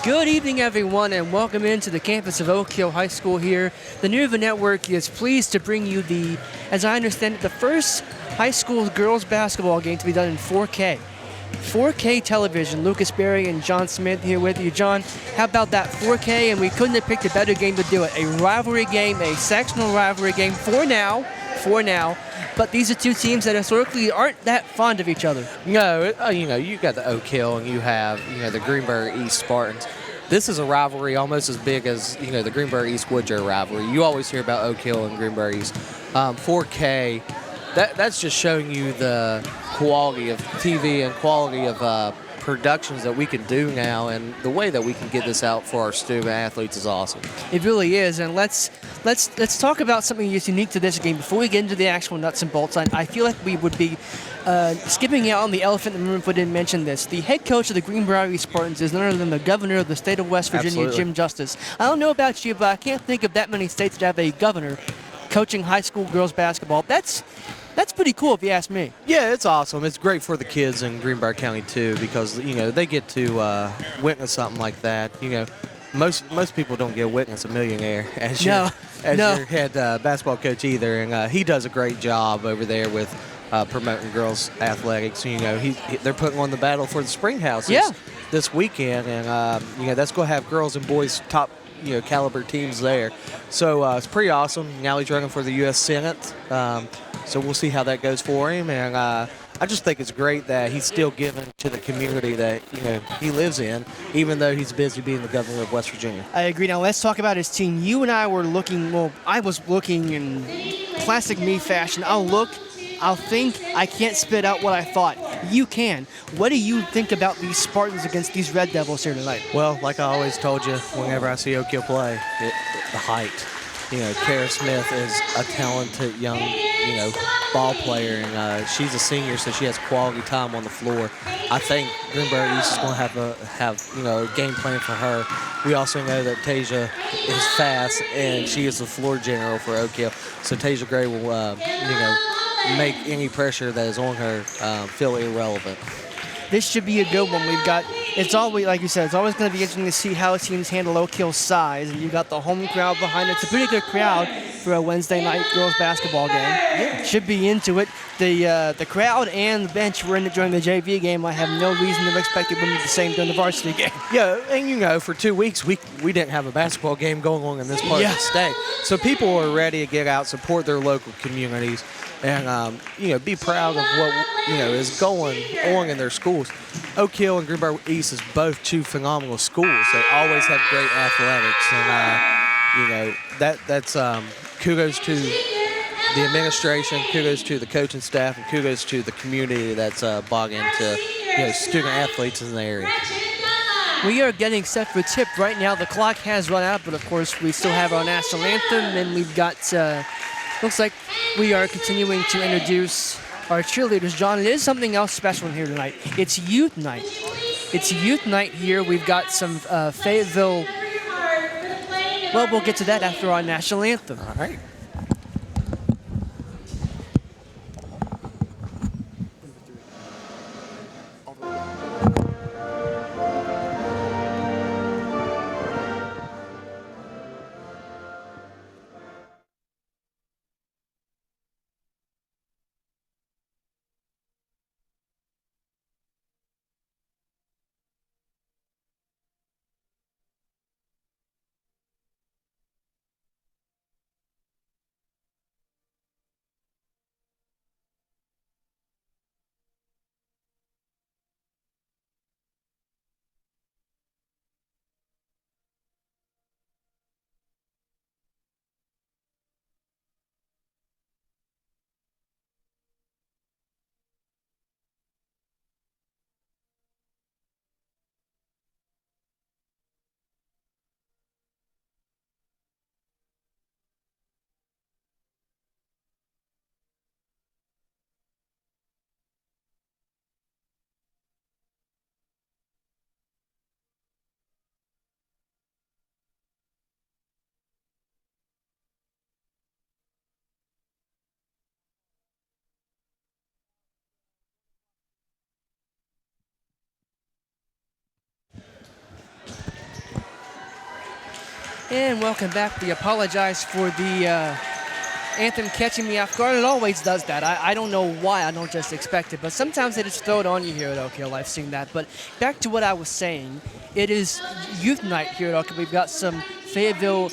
Good evening, everyone, and welcome into the campus of Oak Hill High School here. The Nuva Network is pleased to bring you as I understand it, the first high school girls basketball game to be done in 4K. 4K television. Lucas Berry and John Smith here with you. John, how about that 4K? And we couldn't have picked a better game to do it. A rivalry game, a sectional rivalry game for now. But these are two teams that historically aren't that fond of each other. No, you got the Oak Hill and you have, the Greenbrier East Spartans. This is a rivalry almost as big as, the Greenbrier East Woodrow rivalry. You always hear about Oak Hill and Greenbrier East. 4K, that's just showing you the quality of TV and quality of productions that we can do now, and the way that we can get this out for our student athletes is awesome. It really is, and let's talk about something that's unique to this game before we get into the actual nuts and bolts. I feel like we would be skipping out on the elephant in the room if we didn't mention this. The head coach of the Greenbrier Spartans is none other than the governor of the state of West Virginia, Absolutely. Jim Justice. I don't know about you, but I can't think of that many states that have a governor coaching high school girls basketball. That's pretty cool if you ask me. Yeah, it's awesome. It's great for the kids in Greenbrier County too, because they get to witness something like that. Most people don't get to witness a millionaire as your head basketball coach either, and he does a great job over there with promoting girls athletics. They're putting on the battle for the spring houses this weekend, and that's going to have girls and boys top caliber teams there. So it's pretty awesome. Now he's running for the U.S. Senate. So we'll see how that goes for him, and I just think it's great that he's still giving to the community that he lives in, even though he's busy being the governor of West Virginia. I agree. Now let's talk about his team. You and I were looking. Well, I was looking in classic me fashion. I'll think. I can't spit out what I thought. You can. What do you think about these Spartans against these Red Devils here tonight? Well, like I always told you, whenever I see Oak Hill play, the height. Kara Smith is a talented young, ball player, and she's a senior, so she has quality time on the floor. I think Greenbrier East is going to have a game plan for her. We also know that Tasia is fast, and she is the floor general for Oak Hill. So Tasia Gray will, make any pressure that is on her feel irrelevant. This should be a good one. It's always, like you said, it's always going to be interesting to see how teams handle Oak Hill's size. And you've got the home crowd behind it. It's a pretty good crowd for a Wednesday night girls basketball game. Yeah. Should be into it. The crowd and the bench were in it during the JV game. I have no reason to expect it would be the same during the varsity game. Yeah, and for 2 weeks we didn't have a basketball game going on in this part of the state. So people are ready to get out, support their local communities, and be proud of what is going on in their schools. Oak Hill and Greenbrier East is both two phenomenal schools. They always have great athletics, and that's kudos to the administration, kudos to the coaching staff, and kudos to the community that's bought into student athletes in the area. We are getting set for tip right now. The clock has run out, but of course we still have our national anthem, and we've got. Looks like we are continuing to introduce our cheerleaders. John, it is something else special here tonight. It's youth night. It's youth night here. We've got some Fayetteville. Well, we'll get to that after our national anthem. All right. And welcome back. We apologize for the anthem catching me off guard. It always does that. I don't know why. I don't just expect it, but sometimes it is thrown on you here at Oak Hill. I've seen that. But back to what I was saying. It is youth night here at Oak Hill. We've got some Fayetteville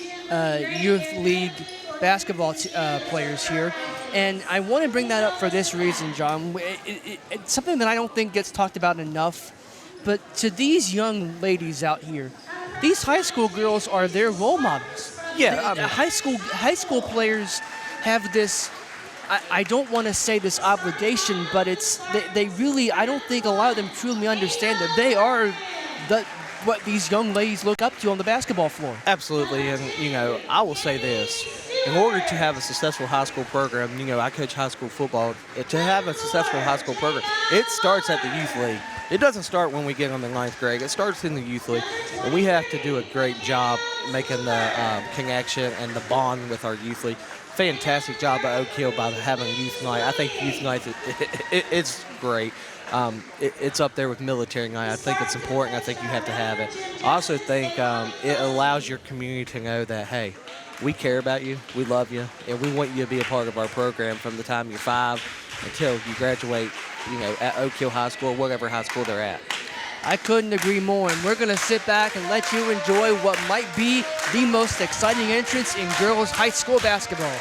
Youth League basketball players here. And I want to bring that up for this reason, John. It's something that I don't think gets talked about enough. But to these young ladies out here, these high school girls are their role models. Yeah, high school players have this. I don't want to say this obligation, but they really. I don't think a lot of them truly understand that they are what these young ladies look up to on the basketball floor. Absolutely, and I will say this: in order to have a successful high school program, I coach high school football. To have a successful high school program, it starts at the youth league. It doesn't start when we get on the 9th grade. It starts in the youth league, and we have to do a great job making the connection and the bond with our youth league. Fantastic job by Oak Hill by having youth night. I think youth night it's great. It's up there with military night. I think it's important. I think you have to have it. I also think it allows your community to know that, hey, we care about you, we love you, and we want you to be a part of our program from the time you're 5 until you graduate, at Oak Hill High School or whatever high school they're at. I couldn't agree more, and we're going to sit back and let you enjoy what might be the most exciting entrance in girls high school basketball.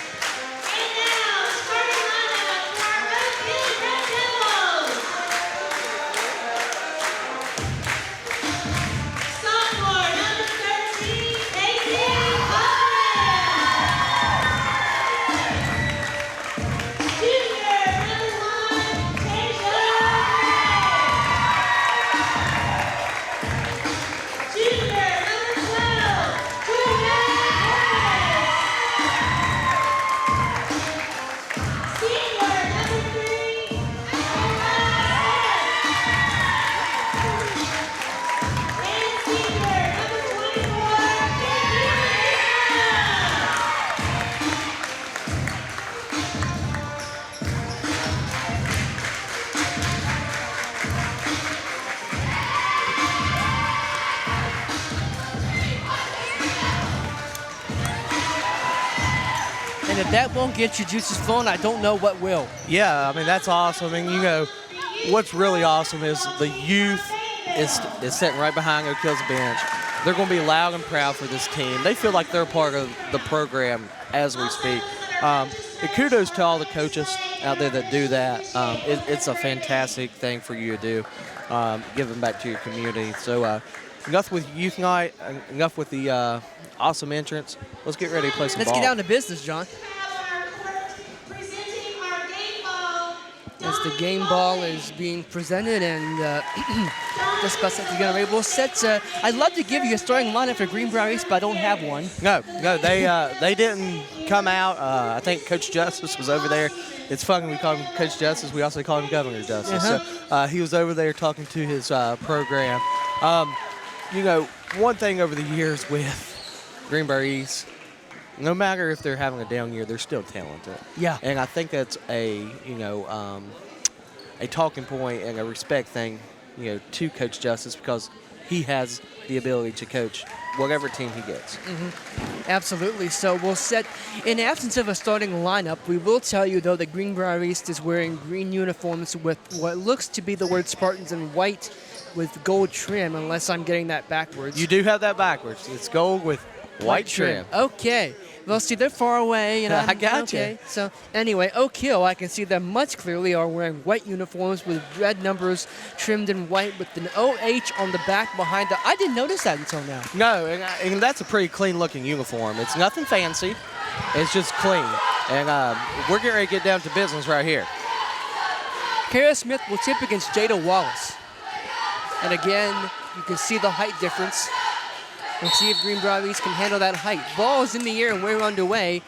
And if that won't get your juices flowing, I don't know what will. Yeah, I mean, that's awesome. And, what's really awesome is the youth is sitting right behind Oak Hill's bench. They're going to be loud and proud for this team. They feel like they're part of the program as we speak. And kudos to all the coaches out there that do that. It's a fantastic thing for you to do, giving back to your community. So enough with youth night, enough with the awesome entrance. Let's get ready to play some ball. Let's get down to business, John. As the game ball is being presented and just about set to get ready. We'll set. I'd love to give you a starting lineup for Greenbrier East, but I don't have one. No, they didn't come out. I think Coach Justice was over there. It's funny we call him Coach Justice. We also call him Governor Justice. So he was over there talking to his program. One thing over the years with Greenbrier East, no matter if they're having a down year, they're still talented. Yeah. And I think that's a talking point and a respect thing, to Coach Justice, because he has the ability to coach whatever team he gets. Mm-hmm. Absolutely. So we'll set, in absence of a starting lineup, we will tell you, though, that Greenbrier East is wearing green uniforms with what looks to be the word Spartans in white with gold trim, unless I'm getting that backwards. You do have that backwards. It's gold with white trim. Okay. Well, see, they're far away. I got okay. you. So, anyway, Oak Hill, I can see them much clearly are wearing white uniforms with red numbers trimmed in white with an OH on the back behind the. I didn't notice that until now. No, and that's a pretty clean-looking uniform. It's nothing fancy. It's just clean. And we're getting ready to get down to business right here. Kara Smith will tip against Jada Wallace. And again, you can see the height difference. We'll see if Greenbrier East can handle that height. Ball is in the air and we're underway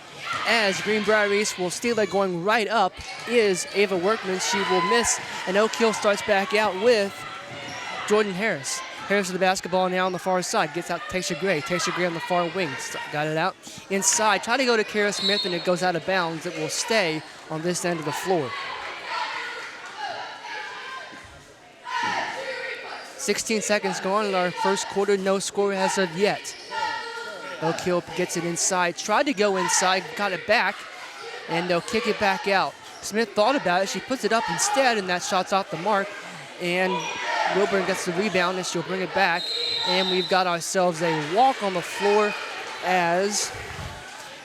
as Greenbrier East will steal it. Going right up is Ava Workman. She will miss, and Oak Hill starts back out with Jordan Harris. Harris with the basketball now on the far side. Gets out to Tasha Gray. Tasha Gray on the far wing. Got it out inside. Try to go to Kara Smith, and it goes out of bounds. It will stay on this end of the floor. 16 seconds gone in our first quarter. No score as of yet. Oak Hill gets it inside, tried to go inside, got it back, and they'll kick it back out. Smith thought about it. She puts it up instead, and that shot's off the mark. And Wilburn gets the rebound, and she'll bring it back. And we've got ourselves a walk on the floor as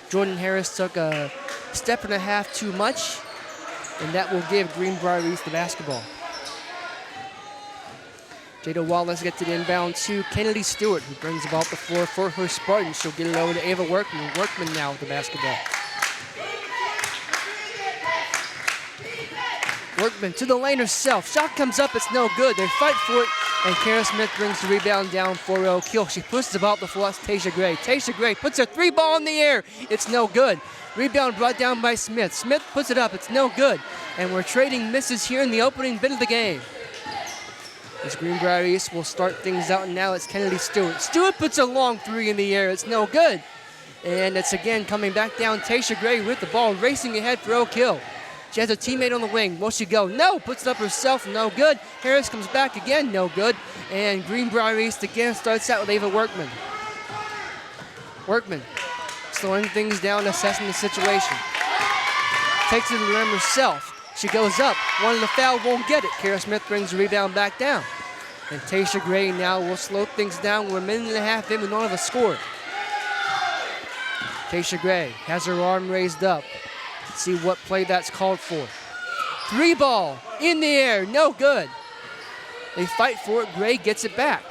Jordan Harris took a step and a half too much, and that will give Greenbrier East the basketball. Jada Wallace gets it inbound to Kennedy Stewart, who brings the ball up the floor for her Spartans. She'll get it over to Ava Workman. Workman now with the basketball. Workman to the lane herself. Shot comes up, it's no good. They fight for it, and Kara Smith brings the rebound down for Oak Hill. She pushes the ball up the floor. That's Tasia Gray. Tasia Gray puts a three ball in the air. It's no good. Rebound brought down by Smith. Smith puts it up. It's no good. And we're trading misses here in the opening bit of the game. As Greenbrier East will start things out, and now it's Kennedy Stewart. Stewart puts a long three in the air. It's no good. And it's again coming back down. Tasia Gray with the ball, racing ahead for Oak Hill. She has a teammate on the wing. Will she go? No. Puts it up herself. No good. Harris comes back again. No good. And Greenbrier East again starts out with Ava Workman. Workman slowing things down, assessing the situation. Takes it to the rim herself. She goes up. Wanted the foul, won't get it. Kara Smith brings the rebound back down. And Tasia Gray now will slow things down. We're a minute and a half in. We don't have a score. Tasia Gray has her arm raised up. See what play that's called for. Three ball in the air, no good. They fight for it. Gray gets it back.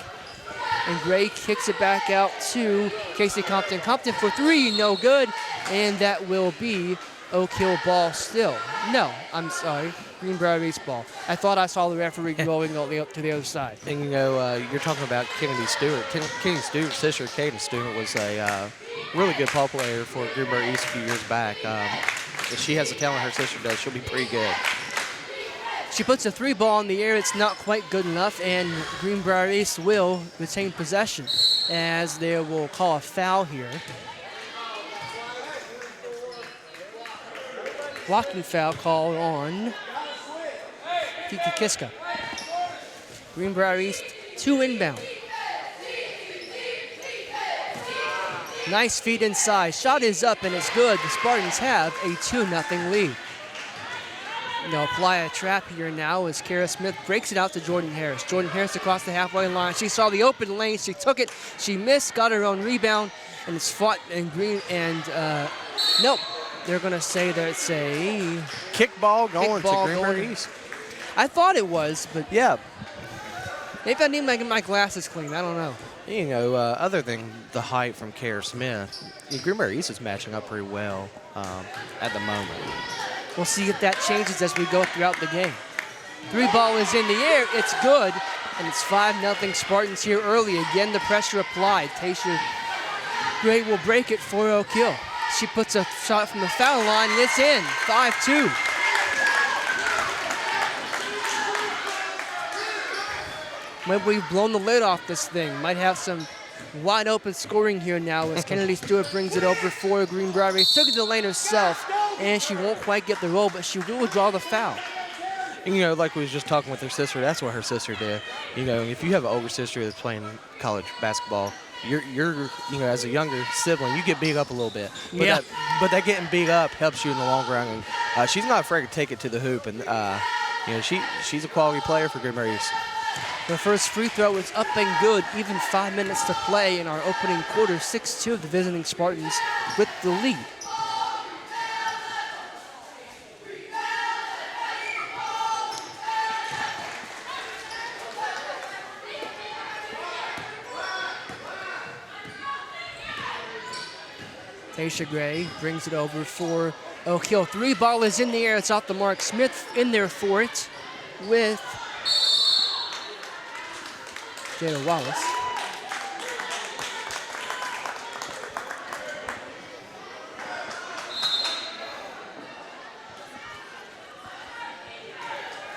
And Gray kicks it back out to Casey Compton. Compton for three, no good. And that will be Oak Hill ball still. No, I'm sorry, Greenbrier East ball. I thought I saw the referee going up to the other side. And you know, you're talking about Kennedy Stewart. Kennedy Stewart's sister, Katie Stewart, was a really good ball player for Greenbrier East a few years back. If she has the talent her sister does, she'll be pretty good. She puts a three ball in the air. It's not quite good enough, and Greenbrier East will retain possession as they will call a foul here. Blocking foul called on Kiki Kiska. Greenbrier East, 2 inbound. Nice feed inside. Shot is up and it's good. The Spartans have a 2-0 lead. They'll apply a trap here now as Kara Smith breaks it out to Jordan Harris. Jordan Harris across the halfway line. She saw the open lane. She took it. She missed, got her own rebound, and it's fought in green. And nope, they're going to say that it's a kickball going to Greenbrier East. I thought it was, but yeah. Maybe I need to get my glasses clean. I don't know. You know, other than the height from Kara Smith, Greenbrier East is matching up pretty well at the moment. We'll see if that changes as we go throughout the game. Three ball is in the air. It's good. And it's 5-0 Spartans here early. Again, the pressure applied. Tasia Gray will break it for Oak Hill. She puts a shot from the foul line, and it's in. 5-2. Maybe we've blown the lid off this thing. Might have some wide open scoring here now as Kennedy Stewart brings it over for Greenbrier. Took it to the lane herself, and she won't quite get the roll, but she will draw the foul. And, you know, like we was just talking with her sister, that's what her sister did. You know, if you have an older sister that's playing college basketball, you're you know, as a younger sibling, you get beat up a little bit. But yeah. But that getting beat up helps you in the long run. And she's not afraid to take it to the hoop. And, you know, she's a quality player for Greenbrier East. The first free throw is up and good. Even 5 minutes to play in our opening quarter. 6-2 of the visiting Spartans with the lead. Tasia Gray brings it over for Oak Hill. Three ball is in the air. It's off the mark. Smith in there for it with Jada Wallace.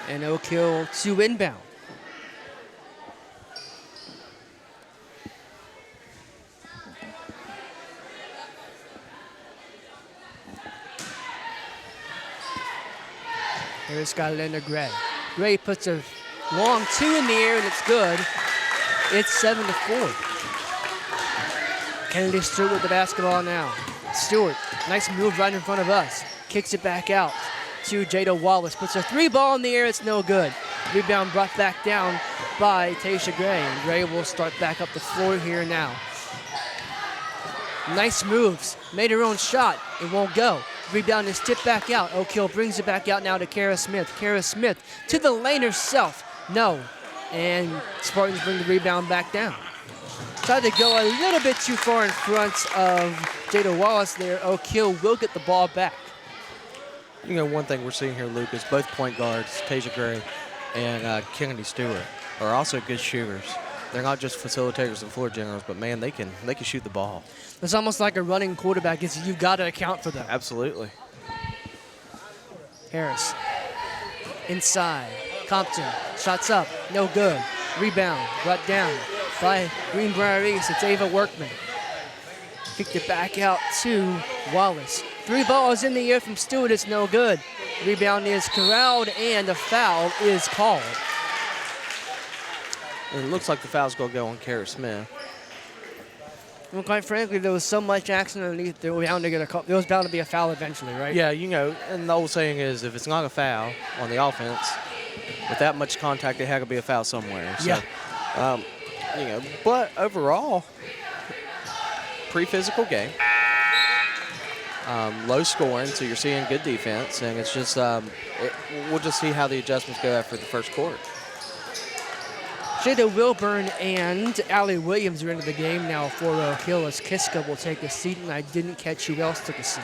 And Oak Hill 2 inbound. Harris got it into Gray. Gray puts a long 2 in the air, and it's good. It's 7-4. Kennedy Stewart with the basketball now. Stewart, nice move right in front of us. Kicks it back out to Jada Wallace. Puts a 3 ball in the air, it's no good. Rebound brought back down by Tasha Gray. And Gray will start back up the floor here now. Nice moves, made her own shot, it won't go. Rebound is tipped back out. Oak Hill brings it back out now to Kara Smith. Kara Smith to the lane herself. No. And Spartans bring the rebound back down. Tried to go a little bit too far in front of Jada Wallace there. Oak Hill will get the ball back. You know, one thing we're seeing here, Luke, is both point guards, Tasia Gray and Kennedy Stewart, are also good shooters. They're not just facilitators and floor generals, but man, they can shoot the ball. It's almost like a running quarterback. You've got to account for them. Absolutely. Harris inside. Compton shots up, no good. Rebound brought down by Greenbrier East. It's Ava Workman. Kicked it back out to Wallace. 3 balls in the air from Stewart. It's no good. Rebound is corralled and a foul is called. And it looks like the foul's going to go on Kara Smith. Well, quite frankly, there was so much action underneath, there was bound to be a foul eventually, right? Yeah, you know, and the old saying is if it's not a foul on the offense, with that much contact, there had to be a foul somewhere. So, yeah. You know, but overall, pretty physical game. Low scoring, so you're seeing good defense, and it's just we'll just see how the adjustments go after the first quarter. Jada Wilburn and Allie Williams are into the game now for Oak Hill as Kiska will take a seat, and I didn't catch who else took a seat.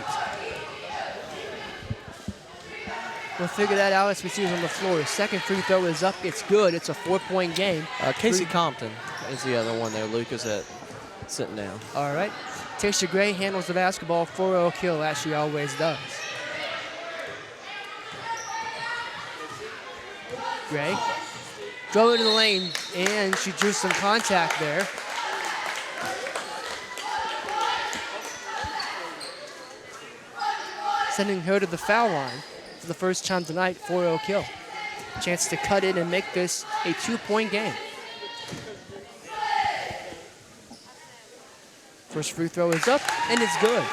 We'll figure that out as we see who's on the floor. Second free throw is up. It's good. It's a 4-point game. Casey Compton is the other one there. Lucas at sitting down. All right. Tasha Gray handles the basketball for Oak Hill, as she always does. Gray drove into the lane, and she drew some contact there. Sending her to the foul line for the first time tonight for Oak Hill. Chance to cut in and make this a 2-point game. First free throw is up, and it's good.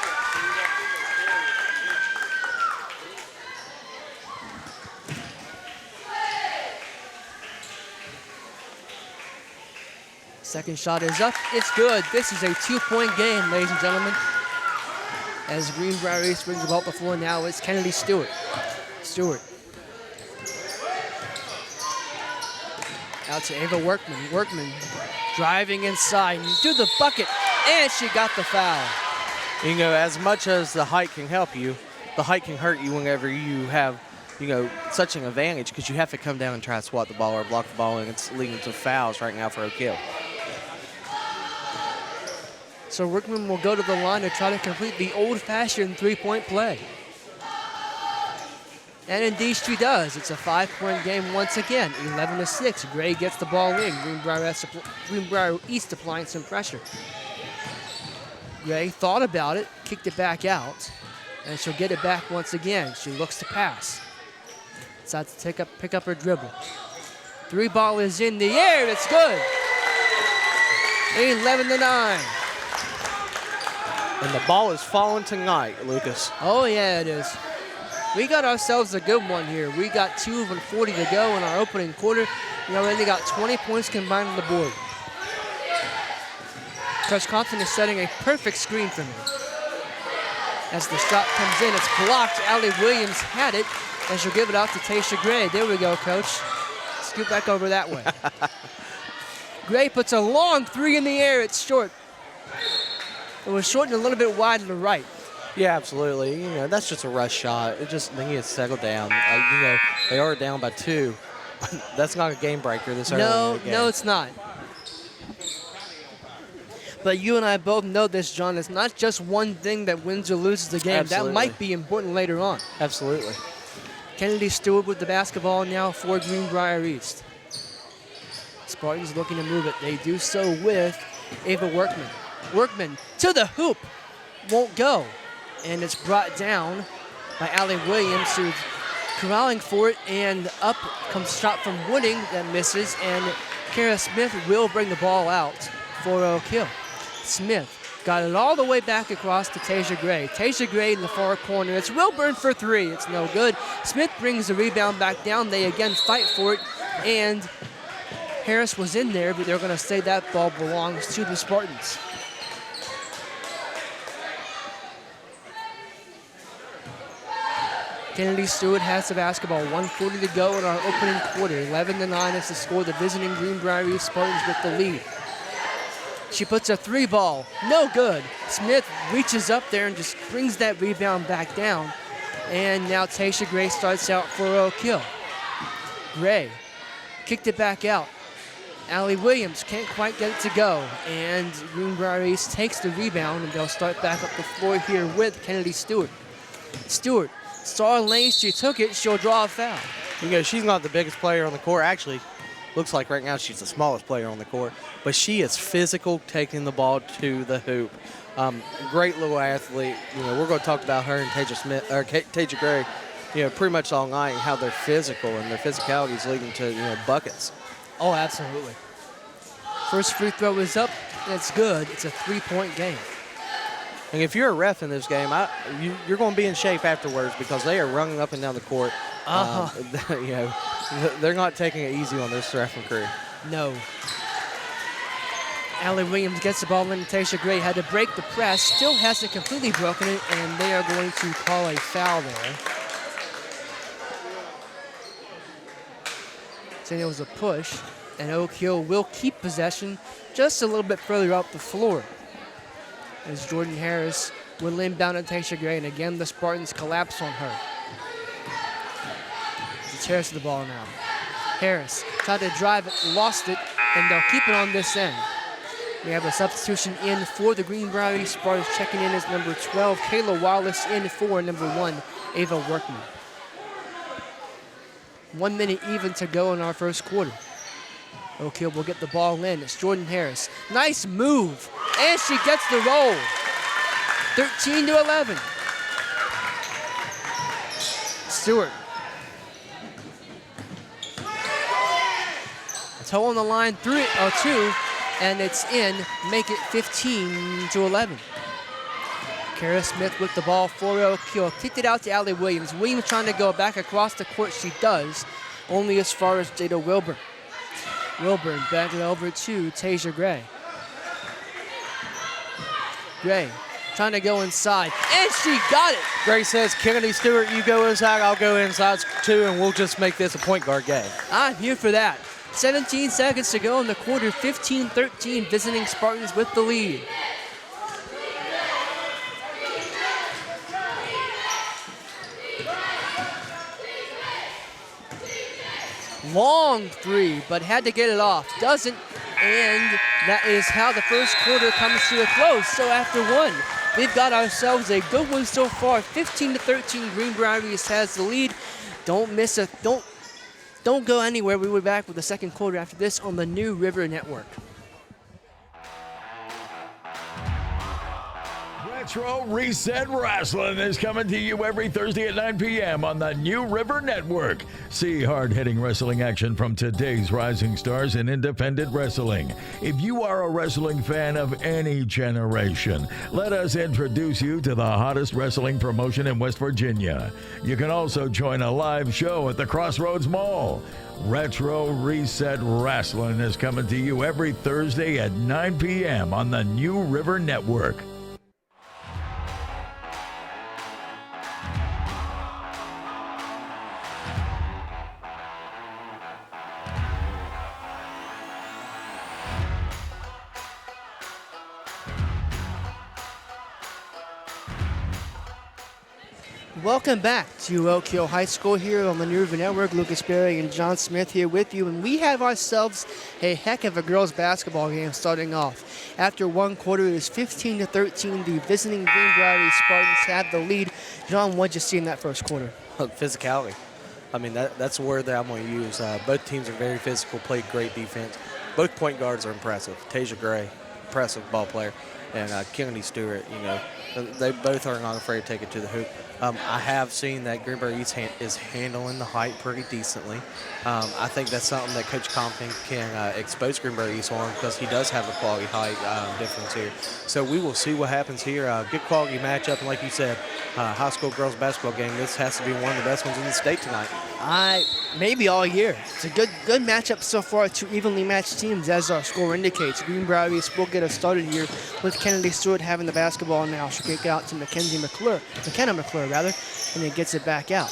Second shot is up. It's good. This is a 2-point game, ladies and gentlemen. As Greenbrier East brings the ball up the floor now, it's Kennedy Stewart. Stewart. Out to Ava Workman. Workman driving inside to the bucket, and she got the foul. You know, as much as the height can help you, the height can hurt you whenever you have, you know, such an advantage because you have to come down and try to swat the ball or block the ball, and it's leading to fouls right now for Oak Hill. So Workman will go to the line to try to complete the old-fashioned 3-point play. And indeed she does. It's a 5-point game once again, 11-6. Gray gets the ball in. Greenbrier East applying some pressure. Gray thought about it, kicked it back out, and she'll get it back once again. She looks to pass. Decides to pick up her dribble. 3 ball is in the air. It's good. 11-9. And the ball is falling tonight, Lucas. Oh, yeah, it is. We got ourselves a good one here. We got 2:40 to go in our opening quarter. We already got 20 points combined on the board. Coach Compton is setting a perfect screen for me. As the shot comes in, it's blocked. Allie Williams had it, and she'll give it out to Tasha Gray. There we go, Coach. Scoot back over that way. Gray puts a long 3 in the air. It's short. It was short and a little bit wide to the right. Yeah, absolutely. You know, that's just a rush shot. It just, they need to settle down. You know, they are down by 2. That's not a game breaker this early in the game. No, it's not. But you and I both know this, John. It's not just one thing that wins or loses the game. Absolutely. That might be important later on. Absolutely. Kennedy Stewart with the basketball now for Greenbrier East. Spartans looking to move it. They do so with Ava Workman. Workman to the hoop. Won't go. And it's brought down by Allie Williams, who's corralling for it, and up comes a shot from Wooding that misses, and Kara Smith will bring the ball out for Oak Hill. Smith Got it all the way back across to Tasia Gray. Tasia Gray in the far corner. It's Wilburn for three. It's no good. Smith brings the rebound back down. They again fight for it, and Harris was in there, but they're going to say that ball belongs to the Spartans. Kennedy Stewart has the basketball. 1:40 to go in our opening quarter. 11-9 is the score. The visiting Greenbrier Spartans with the lead. She puts a three ball. No good. Smith reaches up there and just brings that rebound back down. And now Tasia Gray starts out for Oak Hill. Gray kicked it back out. Allie Williams can't quite get it to go. And Greenbrier East takes the rebound, and they'll start back up the floor here with Kennedy Stewart. Stewart saw a lane, she took it, she'll draw a foul. You know, she's not the biggest player on the court. Actually, looks like right now she's the smallest player on the court. But she is physical, taking the ball to the hoop. Great little athlete. You know, we're going to talk about her and Tasia Gray, you know, pretty much all night, how they're physical and their physicality is leading to, you know, buckets. Oh, absolutely. First free throw is up, and it's good. It's a three-point game. And if you're a ref in this game, you're going to be in shape afterwards because they are running up and down the court. You know, they're not taking it easy on this ref and crew. No. Allie Williams gets the ball in. Tasia Gray had to break the press. Still hasn't completely broken it, and they are going to call a foul there. So there was a push, and Oak Hill will keep possession just a little bit further up the floor. As Jordan Harris will inbound at Tasia Gray, and again the Spartans collapse on her. It's Harris with the ball now. Harris tried to drive it, lost it, and they'll keep it on this end. We have a substitution in for the Greenbrier Spartans. Checking in is number 12, Kayla Wallace, in for number 1, Ava Workman. 1 minute even to go in our first quarter. Oak Hill will get the ball in. It's Jordan Harris. Nice move. And she gets the roll. 13-11. Stewart. Toe on the line, 2, and it's in. Make it 15-11. Kara Smith with the ball for Oak Hill. Kicked it out to Allie Williams. Williams trying to go back across the court. She does, only as far as Jada Wilburn. Wilburn back it over to Tasia Gray. Gray trying to go inside, and she got it. Gray says, Kennedy Stewart, you go inside, I'll go inside too, and we'll just make this a point guard game. I'm here for that. 17 seconds to go in the quarter, 15-13, visiting Spartans with the lead. Long three, but had to get it off. Doesn't, and that is how the first quarter comes to a close. So after one, we've got ourselves a good one so far. 15-13, Greenbrier has the lead. Don't miss a, don't go anywhere. We'll be back with the second quarter after this on the New River Network. Retro Reset Wrestling is coming to you every Thursday at 9 p.m. on the New River Network. See hard-hitting wrestling action from today's rising stars in independent wrestling. If you are a wrestling fan of any generation, let us introduce you to the hottest wrestling promotion in West Virginia. You can also join a live show at the Crossroads Mall. Retro Reset Wrestling is coming to you every Thursday at 9 p.m. on the New River Network. Welcome back to Oak Hill High School here on the New River Network. Lucas Berry and John Smith here with you, and we have ourselves a heck of a girls basketball game starting off. After one quarter, it is 15-13. The visiting Greenbrier Spartans have the lead. John, what'd you see in that first quarter? Physicality. I mean, that's the word that I'm going to use. Both teams are very physical, played great defense. Both point guards are impressive. Tasia Gray, impressive ball player, and Kennedy Stewart, you know, They both are not afraid to take it to the hoop. I have seen that Greenbrier East is handling the height pretty decently. I think that's something that Coach Compton can expose Greenbrier East on because he does have a quality height difference here. So we will see what happens here. Good quality matchup, and like you said, high school girls basketball game. This has to be one of the best ones in the state tonight. Maybe all year. It's a good matchup so far. Two evenly matched teams, as our score indicates. Greenbrier East will get us started here with Kennedy Stewart having the basketball now. She'll kick it out to McKenna McClure, rather, and then gets it back out.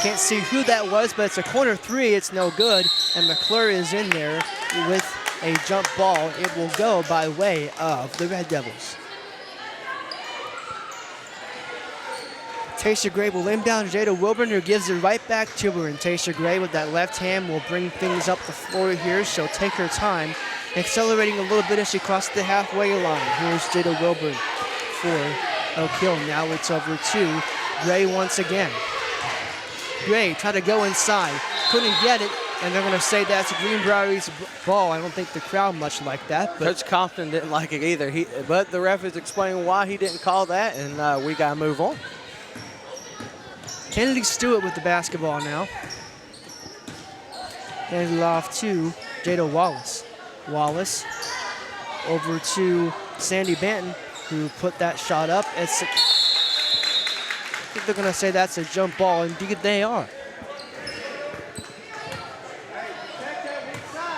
Can't see who that was, but it's a corner three. It's no good, and McClure is in there with a jump ball. It will go by way of the Red Devils. Tasha Gray will inbound Jada Wilburn, who gives it right back to her. And Tasha Gray with that left hand will bring things up the floor here. She'll take her time, accelerating a little bit as she crosses the halfway line. Here's Jada Wilburn for Oak Hill. Now it's over to Gray once again. Gray tried to go inside, couldn't get it, and they're going to say that's Greenbrier's ball. I don't think the crowd much like that. But Coach Compton didn't like it either. But the ref is explaining why he didn't call that, and we got to move on. Kennedy Stewart with the basketball now. Handed it off to Jada Wallace. Wallace over to Sandy Banton, who put that shot up. I think they're going to say that's a jump ball. Indeed, they are.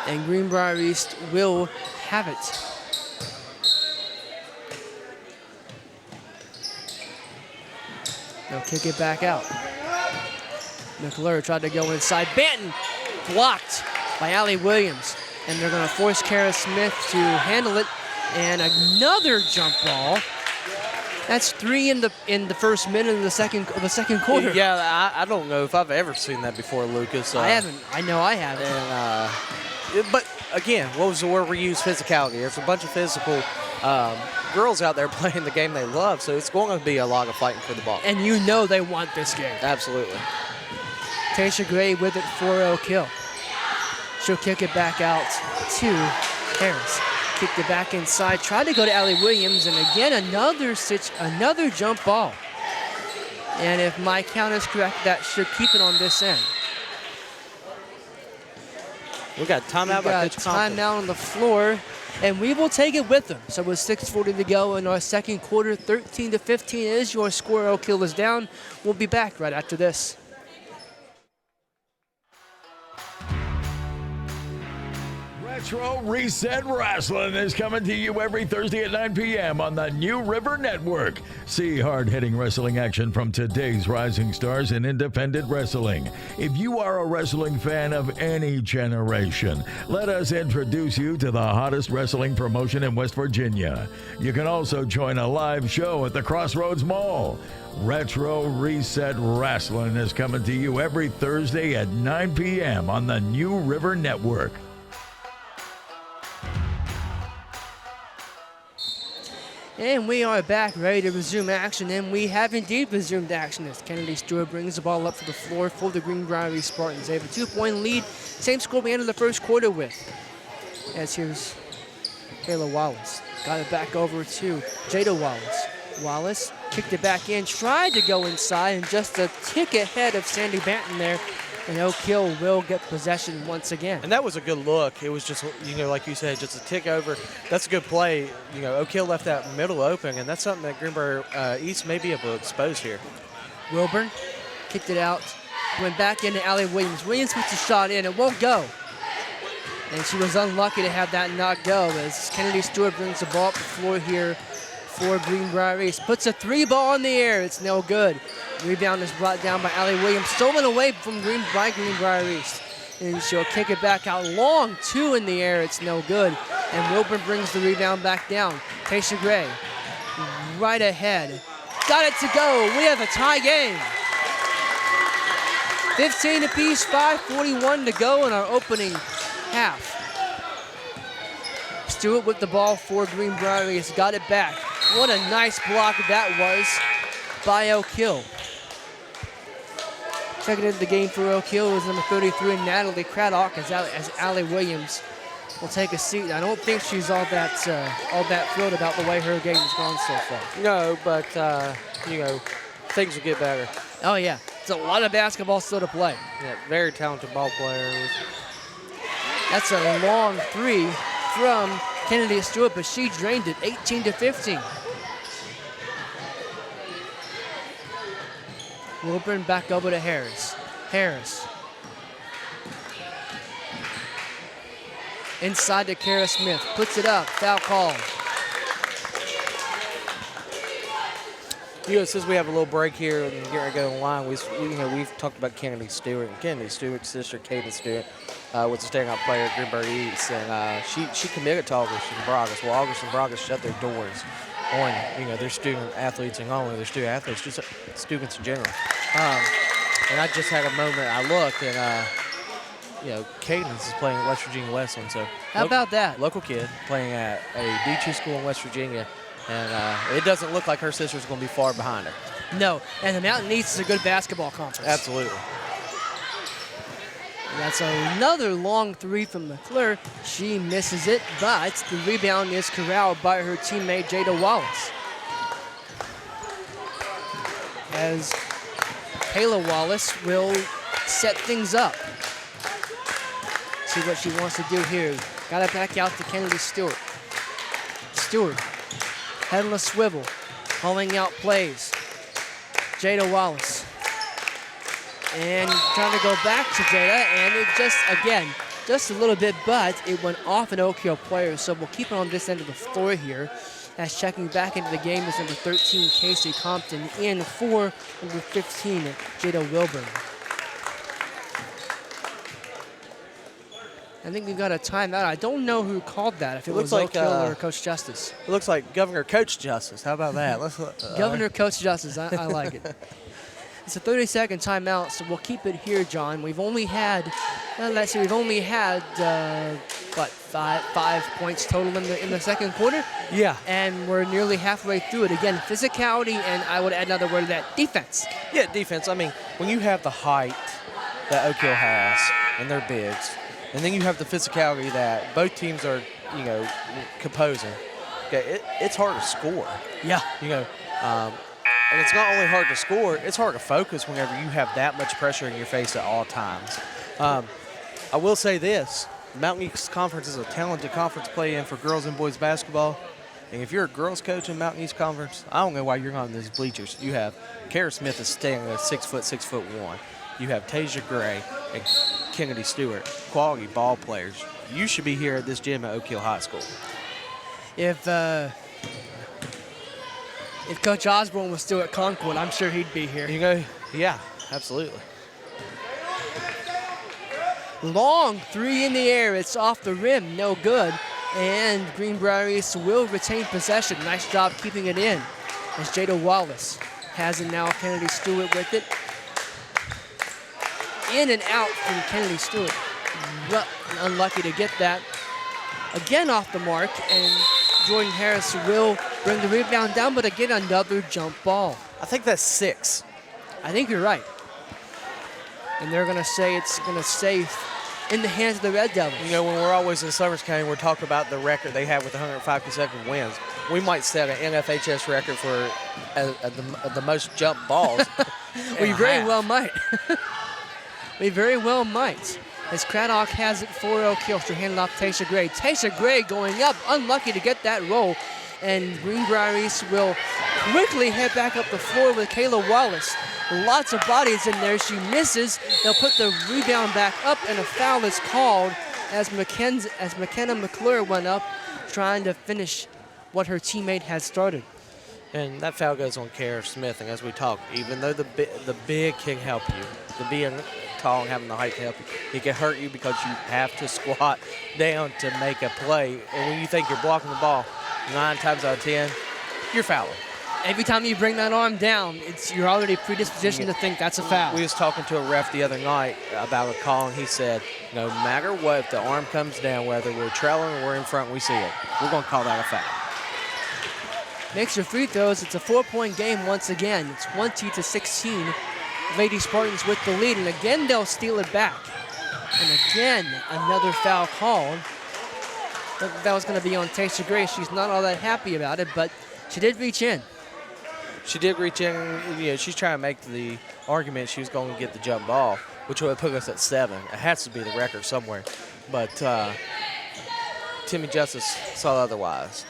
And Greenbrier East will have it. They'll kick it back out. McClure tried to go inside. Banton blocked by Allie Williams. And they're going to force Kara Smith to handle it. And another jump ball. That's three in the first minute of the second quarter. Yeah, I don't know if I've ever seen that before, Lucas. I haven't. I know I haven't. And, but again, what was the word we used? Physicality. There's a bunch of physical girls out there playing the game they love, so it's going to be a lot of fighting for the ball. And you know they want this game. Absolutely. Tasha Gray with it for Oak Hill. She'll kick it back out to Harris. Kicked it back inside, tried to go to Allie Williams, and again another jump ball. And if my count is correct, that should keep it on this end. We got timeout by Coach Compton. Timeout on the floor, and we will take it with them. So with 6:40 to go in our second quarter, 13-15 is your score. Oak Hill is down. We'll be back right after this. Retro Reset Wrestling is coming to you every Thursday at 9 p.m. on the New River Network. See hard-hitting wrestling action from today's rising stars in independent wrestling. If you are a wrestling fan of any generation, let us introduce you to the hottest wrestling promotion in West Virginia. You can also join a live show at the Crossroads Mall. Retro Reset Wrestling is coming to you every Thursday at 9 p.m. on the New River Network. And we are back, ready to resume action, and we have indeed resumed action as Kennedy Stewart brings the ball up to the floor for the Greenbrier Spartans. They have a 2-point lead, same score we ended the first quarter with. As here's Kayla Wallace. Got it back over to Jada Wallace. Wallace kicked it back in, tried to go inside, and just a tick ahead of Sandy Banton there. And Oak Hill will get possession once again. And that was a good look. It was just, like you said, just a tick over. That's a good play. Oak Hill left that middle open, and that's something that Greenbrier East may be able to expose here. Wilburn kicked it out, went back into Allie Williams. Williams puts a shot in, it won't go. And she was unlucky to have that not go as Kennedy Stewart brings the ball up the floor here for Greenbrier East. Puts a three ball in the air, it's no good. Rebound is brought down by Allie Williams, stolen away from Greenbrier East. And she'll kick it back out long, two in the air, it's no good. And Wilburn brings the rebound back down. Tasha Gray, right ahead. Got it to go, we have a tie game. 15 apiece, 5:41 to go in our opening half. Stewart with the ball for Greenbrier East, got it back. What a nice block that was by Oak Hill. Checking into the game for Oak Hill was number 33, Natalie Craddock, as Allie Williams will take a seat. I don't think she's all that thrilled about the way her game has gone so far. No, but things will get better. Oh yeah, it's a lot of basketball still to play. Yeah, very talented ball player. That's a long three from Kennedy Stewart, but she drained it 18-15. Wilburn back over to Harris. Harris. Inside to Kara Smith. Puts it up. Foul call. Since we have a little break here and get ready to go online, we've talked about Kennedy Stewart. And Kennedy Stewart's sister, Kaden Stewart, was a standout player at Greenbrier East, and she committed to August and Bragas. Well, August and Bragas shut their doors on their student athletes, and not only their student athletes, just students in general. And I just had a moment. I looked, and Cadence is playing at West Virginia Westland. So how about that? Local kid playing at a D2 school in West Virginia, and it doesn't look like her sister's going to be far behind her. No, and the Mountain East is a good basketball conference. Absolutely. That's another long three from McClure. She misses it, but the rebound is corralled by her teammate Jada Wallace. As Kayla Wallace will set things up. See what she wants to do here. Got it back out to Kennedy Stewart. Stewart, head on a swivel, calling out plays. Jada Wallace. And trying to go back to Jada, and it just a little bit, but it went off an Oak Hill player, so we'll keep it on this end of the floor here. As checking back into the game is number 13, Casey Compton, in for number 15, Jada Wilburn. I think we've got a timeout. I don't know who called that, if it was Oak Hill or Coach Justice. It looks like Governor Coach Justice. How about that? Governor Coach Justice, I like it. It's a 30-second timeout, so we'll keep it here, John. We've only had, five points total in the second quarter. Yeah. And we're nearly halfway through it. Again, physicality, and I would add another word to that, defense. Yeah, defense. I mean, when you have the height that Oak Hill has, and they're bigs, and then you have the physicality that both teams are, composing. Okay, it's hard to score. Yeah. And it's not only hard to score, it's hard to focus whenever you have that much pressure in your face at all times. I will say this. Mountain East Conference is a talented conference to play in for girls and boys basketball. And if you're a girls coach in Mountain East Conference, I don't know why you're not in these bleachers. You have Kara Smith is standing at 6'1". You have Tasia Gray and Kennedy Stewart, quality ball players. You should be here at this gym at Oak Hill High School. If Coach Osborne was still at Concord, I'm sure he'd be here. Yeah, absolutely. Long three in the air. It's off the rim, no good. And Greenbrier East will retain possession. Nice job keeping it in. As Jada Wallace has it now. Kennedy Stewart with it. In and out from Kennedy Stewart. But unlucky to get that. Again off the mark, and Jordan Harris will bring the rebound down, but again, another jump ball. I think that's 6. I think you're right. And they're going to say it's going to stay in the hands of the Red Devils. When we're always in Summers County, we're talking about the record they have with 105 consecutive wins. We might set an NFHS record for the most jump balls. We very well might. We very well might. As Craddock has it for Oak Hill, she'll hand it off to Tasia Gray. Tasia Gray going up, unlucky to get that roll. And Greenbrier East will quickly head back up the floor with Kayla Wallace. Lots of bodies in there. She misses. They'll put the rebound back up, and a foul is called as McKenna McClure went up, trying to finish what her teammate had started. And that foul goes on Kara Smith. And as we talk, even though the big can help you, the being tall and having the height to help you, it can hurt you because you have to squat down to make a play. And when you think you're blocking the ball, 9 times out of 10, you're fouling. Every time you bring that arm down, you're already predispositioned to think that's a foul. We was talking to a ref the other night about a call, and he said, no matter what, if the arm comes down, whether we're trailing or we're in front, we see it. We're going to call that a foul. Makes your free throws. It's a 4-point game once again. It's 20-16. Lady Spartans with the lead, and again they'll steal it back. And again, another foul called. That was going to be on Tasha Gray. She's not all that happy about it, but she did reach in. She did reach in. She's trying to make the argument she was going to get the jump ball, which would have put us at 7. It has to be the record somewhere. But Timmy Justice saw otherwise.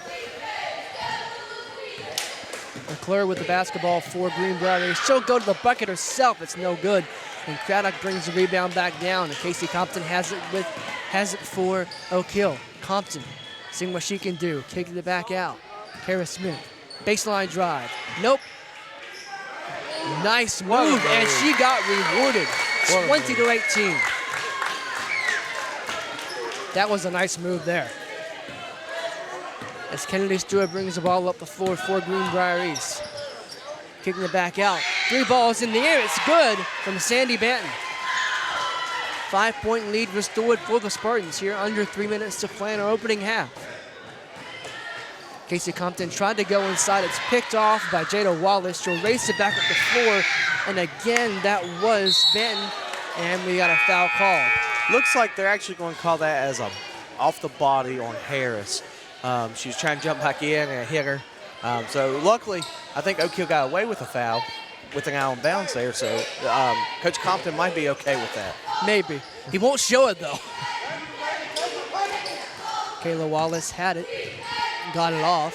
McClure with the basketball for Greenbrier. She'll go to the bucket herself. It's no good. And Craddock brings the rebound back down. And Casey Compton has it for Oak Hill. Compton seeing what she can do. Kicking it back out. Kara Smith. Baseline drive. Nope. Nice move, and she got rewarded. 20-18. That was a nice move there. As Kennedy Stewart brings the ball up the floor for Greenbrier East. Kicking it back out. 3 balls in the air. It's good from Sandy Banton. 5-point lead restored for the Spartans here. Under 3 minutes to play in our opening half. Casey Compton tried to go inside. It's picked off by Jada Wallace. She'll race it back up the floor. And again, that was Banton. And we got a foul called. Looks like they're actually going to call that as a off the body on Harris. She was trying to jump back in and hit her. So luckily, I think Oak Hill got away with a foul with an out of bounds there. So Coach Compton might be okay with that. Maybe. He won't show it, though. Kayla Wallace had it. Got it off.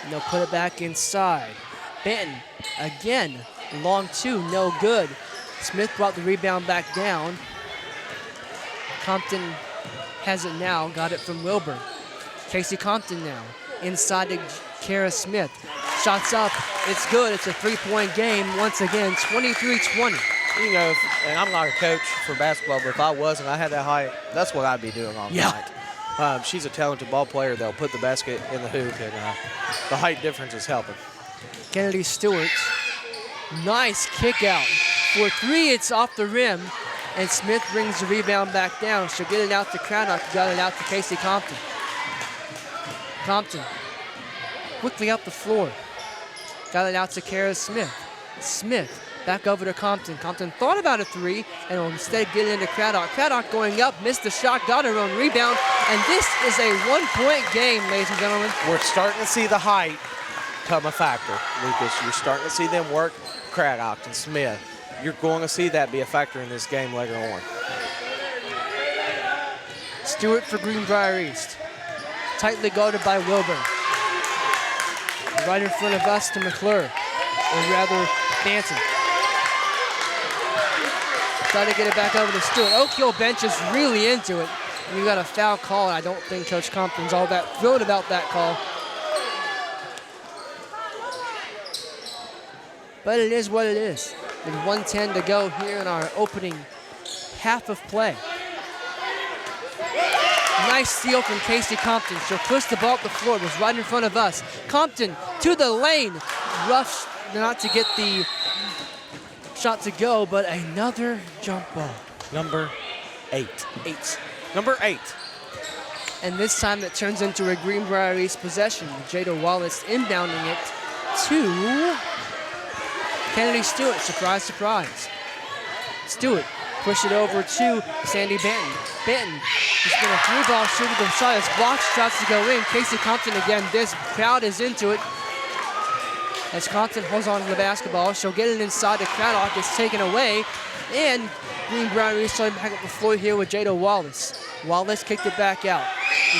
And they'll put it back inside. Banton, again, long 2, no good. Smith brought the rebound back down. Compton has it now, got it from Wilburn. Casey Compton now, inside to Kara Smith. Shots up, it's good, it's a 3-point game. Once again, 23-20. And I'm not a coach for basketball, but if I was and I had that height, that's what I'd be doing all night. She's a talented ball player. They'll put the basket in the hoop, and the height difference is helping. Kennedy Stewart, nice kick out. For 3, it's off the rim, and Smith brings the rebound back down. She'll get it out to Craddock, got it out to Casey Compton. Compton, quickly up the floor. Got it out to Kara Smith. Smith, back over to Compton. Compton thought about a 3, and will instead get it into Craddock. Craddock going up, missed the shot, got her own rebound, and this is a 1-point game, ladies and gentlemen. We're starting to see the height come a factor, Lucas. You're starting to see them work Craddock and Smith. You're going to see that be a factor in this game later on. Stewart for Greenbrier East. Tightly guarded by Wilburn. Right in front of us to McClure, or rather Banton. Try to get it back over to Stewart. Oak Hill bench is really into it. And you got a foul call. I don't think Coach Compton's all that thrilled about that call. But it is what it is. With 1:10 to go here in our opening half of play. Nice steal from Casey Compton. She'll push the ball up the floor. It was right in front of us. Compton to the lane. Rough not to get the shot to go, but another jump ball. Number 8. Number 8. And this time it turns into a Greenbrier East possession. Jada Wallace inbounding it to Kennedy Stewart. Surprise, surprise. Stewart push it over to Sandy Banton. Banton has been a 3-ball shooter. The shot is blocked, shots to go in. Casey Compton again. This crowd is into it. As Compton holds on to the basketball, she'll get it inside to Craddock. It's taken away. And Greenbrier East starting back up the floor here with Jada Wallace. Wallace kicked it back out.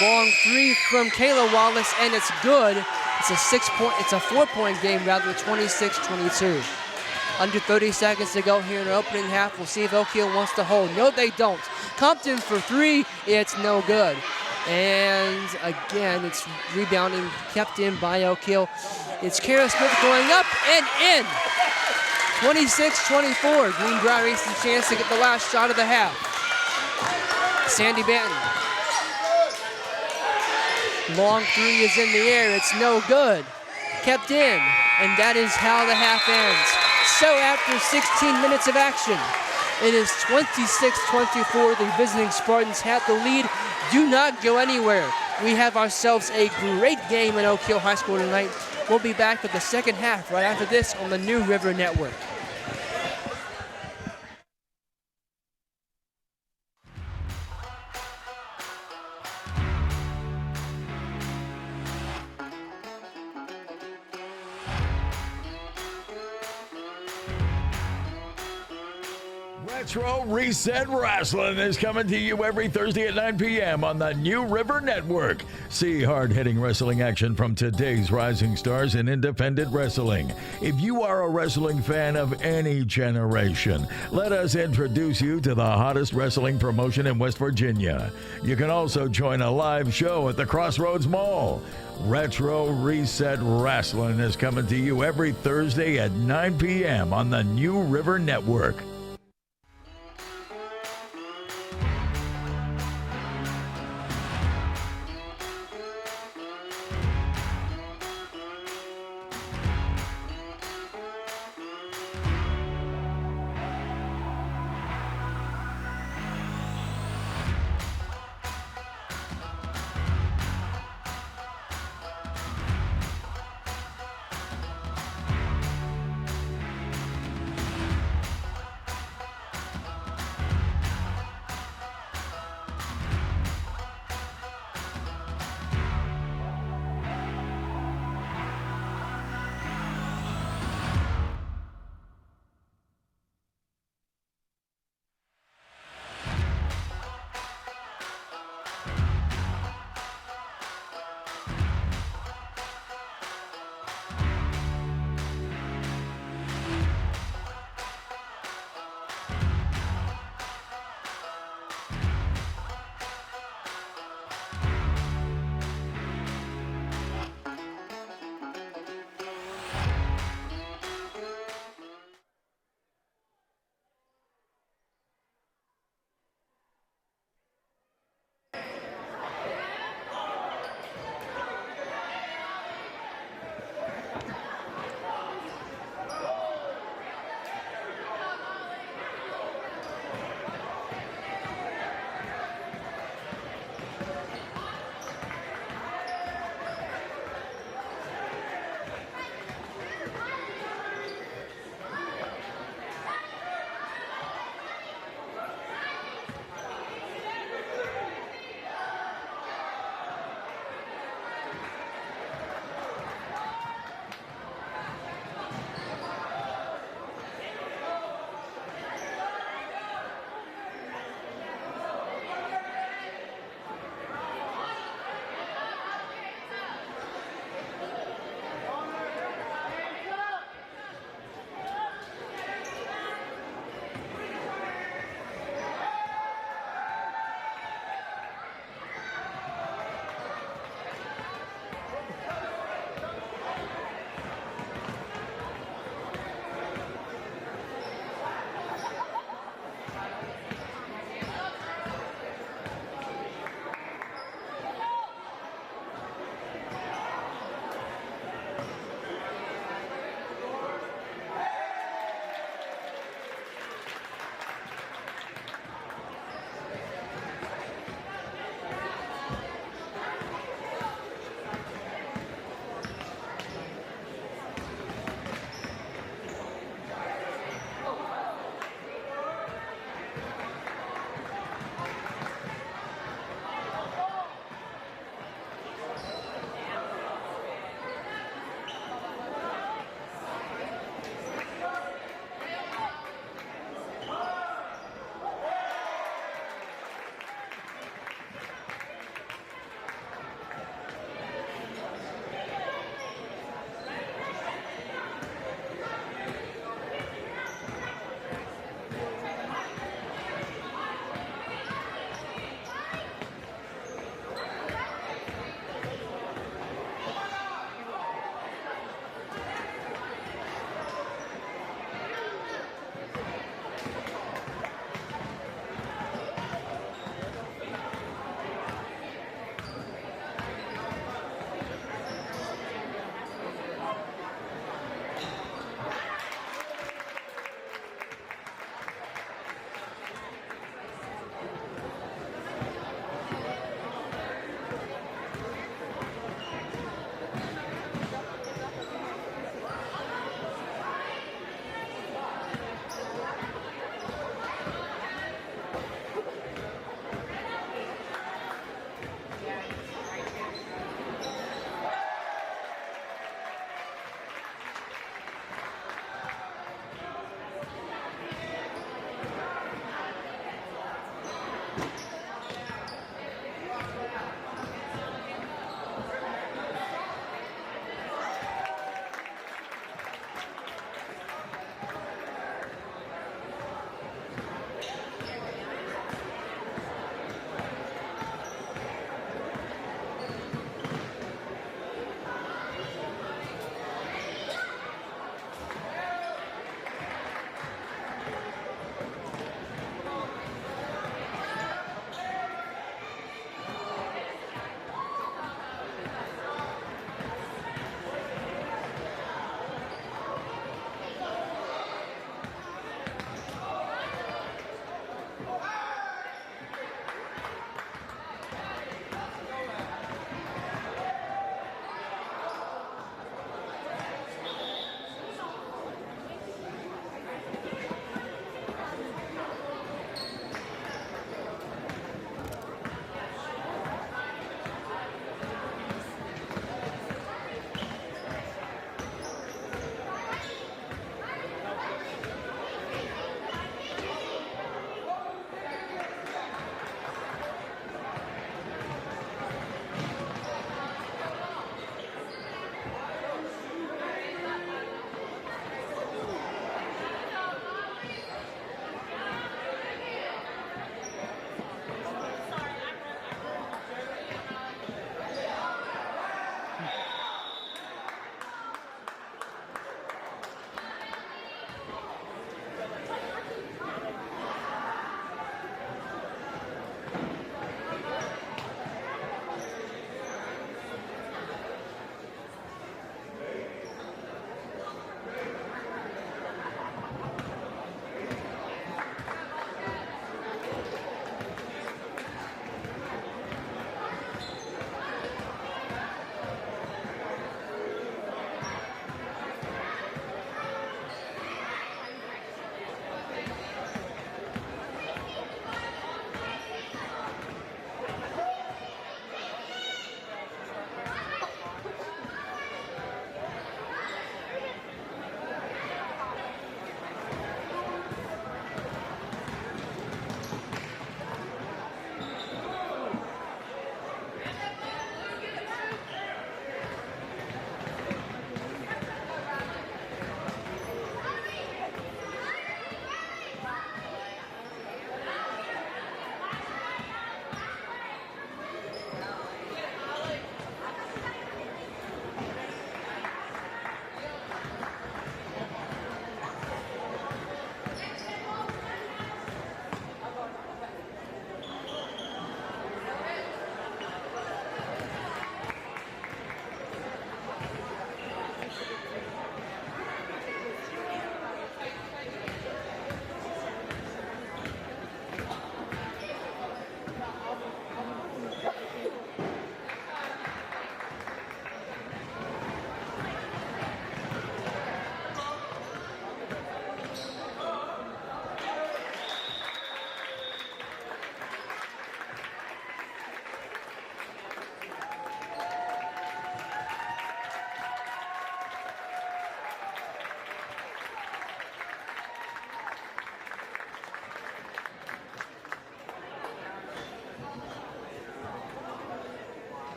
Long 3 from Kayla Wallace, and it's good. It's a 4-point game rather, 26-22. Under 30 seconds to go here in the opening half. We'll see if Oak Hill wants to hold. No, they don't. Compton for 3. It's no good. And again, it's rebounding, kept in by Oak Hill. It's Kara Smith going up and in. 26-24. Greenbrier East a chance to get the last shot of the half. Sandy Banton. Long 3 is in the air. It's no good. Kept in. And that is how the half ends. So after 16 minutes of action, it is 26-24. The visiting Spartans have the lead. Do not go anywhere. We have ourselves a great game at Oak Hill High School tonight. We'll be back with the second half right after this on the New River Network. Retro Reset Wrestling is coming to you every Thursday at 9 p.m. on the New River Network. See hard-hitting wrestling action from today's rising stars in independent wrestling. If you are a wrestling fan of any generation, let us introduce you to the hottest wrestling promotion in West Virginia. You can also join a live show at the Crossroads Mall. Retro Reset Wrestling is coming to you every Thursday at 9 p.m. on the New River Network.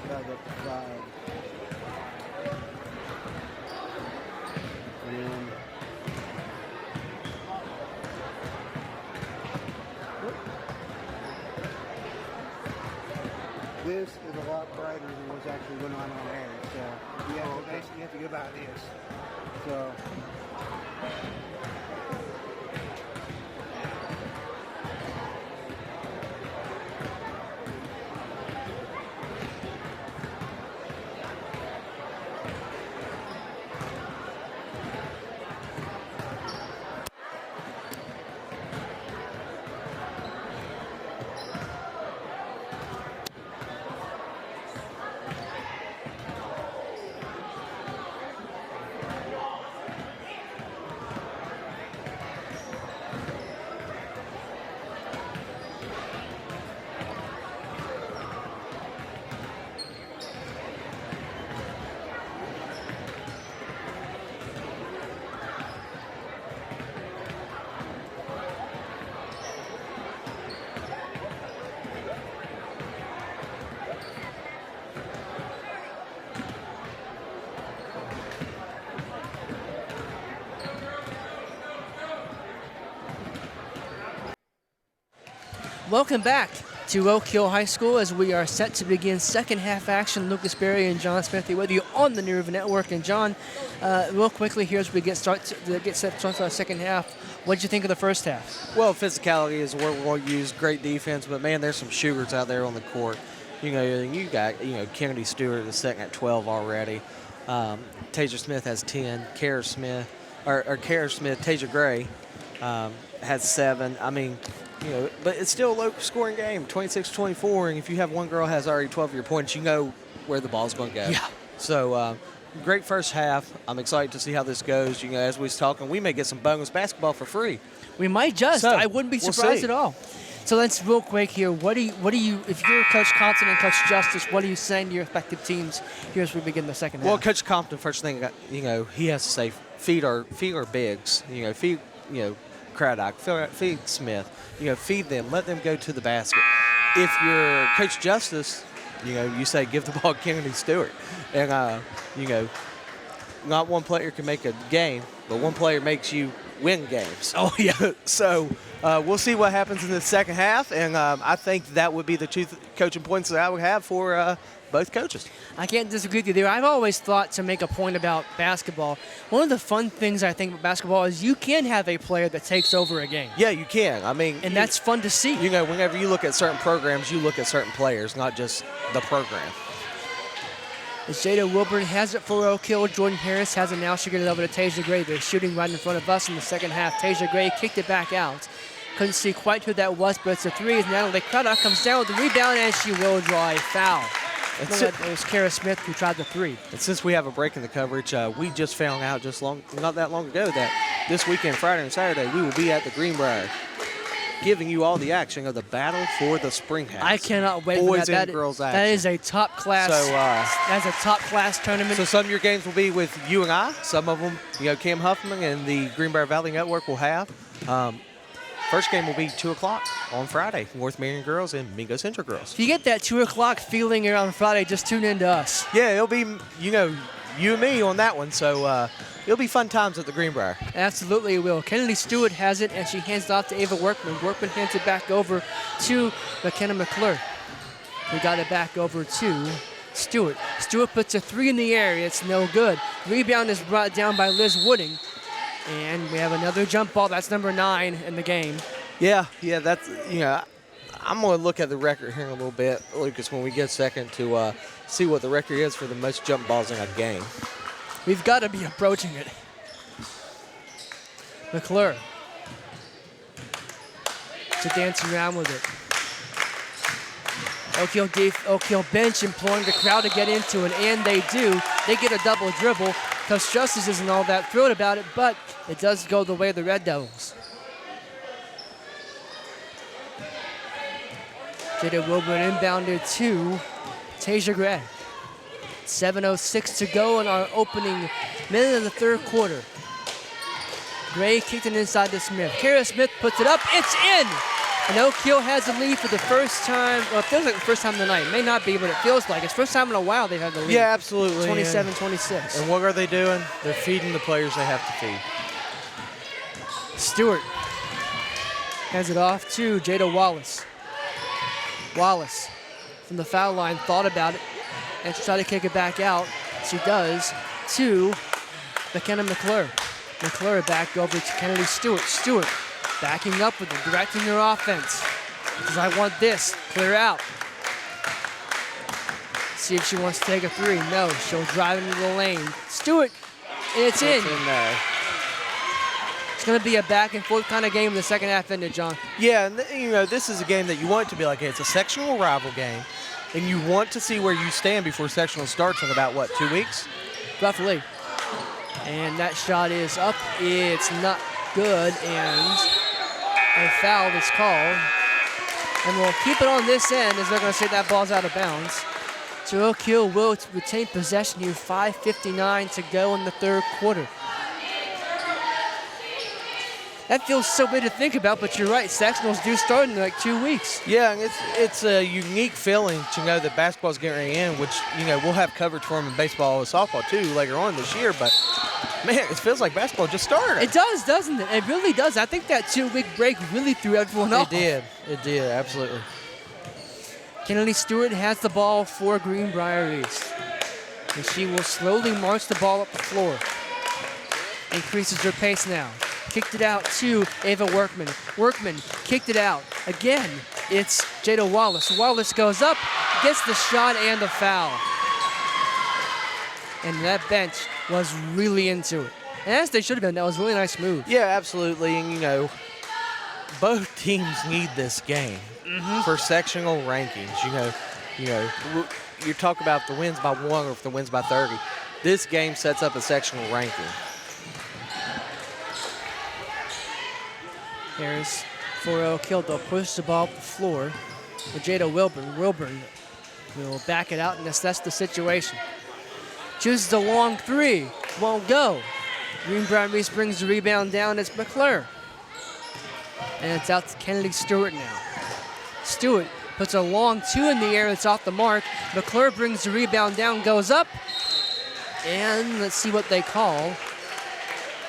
Back up the side. And this is a lot brighter than what's actually going on air. So you have to go by this. So. Welcome back to Oak Hill High School as we are set to begin second half action. Lucas Berry and John Smith with you on the New River Network. And John, real quickly here as we get set to start our second half, what did you think of the first half? Well, physicality is what we're going to use. Great defense, but man, there's some shooters out there on the court. You got Kennedy Stewart is second at 12 already. Tasia Smith has 10. Kara Smith, Tasia Gray has 7. I mean, but it's still a low-scoring game, 26-24, and if you have one girl has already 12 of your points, you know where the ball's going to go. Yeah. So, great first half. I'm excited to see how this goes. As we was talking, we may get some bonus basketball for free. We might just. So, I wouldn't be surprised at all. So let's real quick here. What do you, if you're Coach Compton and Coach Justice, what are you saying to your respective teams here as we begin the second half? Well, Coach Compton, first thing, he has to say, feed our bigs. Feed Craddock, feed Smith. Feed them. Let them go to the basket. If you're Coach Justice, you say give the ball to Kennedy Stewart. And, not one player can make a game, but one player makes you win games. Oh, yeah. So we'll see what happens in the second half, and I think that would be the two coaching points that I would have for both coaches. I can't disagree with you there. I've always thought to make a point about basketball, one of the fun things I think about basketball is you can have a player that takes over a game. Yeah, you can. I mean, and that's fun to see. Whenever you look at certain programs, you look at certain players, not just the program. As Jada Wilburn has it for Oak Hill, Jordan Harris has it now. She'll get it over to Tasia Gray. They're shooting right in front of us in the second half. Tasia Gray kicked it back out. Couldn't see quite who that was, but it's a three. As Natalie Craddock comes down with the rebound, and she will draw a foul. It was Kara Smith who tried the three. And since we have a break in the coverage, we just found out not that long ago that this weekend, Friday and Saturday, we will be at the Greenbrier, giving you all the action of the battle for the Spring House. I cannot wait for that. Boys and girls action. That is a top class. So that's a top class tournament. So some of your games will be with you and I. Some of them, Cam Huffman and the Greenbrier Valley Network will have. First game will be 2 o'clock on Friday. North Marion girls and Mingo Central girls. If you get that 2 o'clock feeling here on Friday, just tune in to us. Yeah, it'll be you and me on that one. So it'll be fun times at the Greenbrier. Absolutely it will. Kennedy Stewart has it, and she hands it off to Ava Workman. Workman hands it back over to McKenna McClure. We got it back over to Stewart. Stewart puts a three in the air. It's no good. Rebound is brought down by Liz Wooding. And we have another jump ball. That's number 9 in the game. Yeah, that's, I'm going to look at the record here in a little bit, Lucas, when we get a second to see what the record is for the most jump balls in a game. We've got to be approaching it. McClure. To dance around with it. Oak Hill bench imploring the crowd to get into it, and they do. They get a double dribble. Coach Justice isn't all that thrilled about it, but it does go the way of the Red Devils. Jada Wilburn inbounded to Tasia Gray. 7:06 to go in our opening minute of the third quarter. Gray kicked it inside to Smith. Kara Smith puts it up. It's in! And Oak Hill has the lead for the first time. Well, it feels like the first time of the night. It may not be, but it feels like it's first time in a while they've had the lead. Yeah, absolutely. 27-26. And what are they doing? They're feeding the players they have to feed. Stewart hands it off to Jada Wallace. Wallace from the foul line thought about it and tried to kick it back out. She does to McKenna McClure. McClure back over to Kennedy Stewart. Stewart backing up with them, directing her offense. Says, I want this, clear out. See if she wants to take a three. No, she'll drive into the lane. Stewart, and it's in. there. It's going to be a back and forth kind of game in the second half ended, John. Yeah, and this is a game that you want it to be like, it's a sectional rival game, and you want to see where you stand before sectional starts in about, what, 2 weeks? Roughly. And that shot is up. It's not good, and a foul is called. And we'll keep it on this end as they're going to say that ball's out of bounds. So Oak Hill will retain possession here, 5:59 to go in the third quarter. That feels so weird to think about, but you're right. Sectionals do start in like 2 weeks. Yeah, and it's a unique feeling to know that basketball's getting ready to end, which, we'll have coverage for them in baseball and softball too later on this year. But, man, it feels like basketball just started. It does, doesn't it? It really does. I think that 2-week break really threw everyone off. It did, absolutely. Kennedy Stewart has the ball for Greenbrier East. And she will slowly march the ball up the floor. Increases her pace now. Kicked it out to Ava Workman. Workman kicked it out. Again, it's Jada Wallace. Wallace goes up, gets the shot and the foul. And that bench was really into it. And as they should have been, that was a really nice move. Yeah, absolutely. And, both teams need this game for sectional rankings. You talk about the wins by 1 or if the wins by 30. This game sets up a sectional ranking. Here's for Oak Hill. They'll push the ball up the floor with Jada Wilburn. Wilburn will back it out and assess the situation. Chooses the long three. Won't go. Greenbrier East brings the rebound down. It's McClure. And it's out to Kennedy Stewart now. Stewart puts a long two in the air. It's off the mark. McClure brings the rebound down, goes up. And let's see what they call.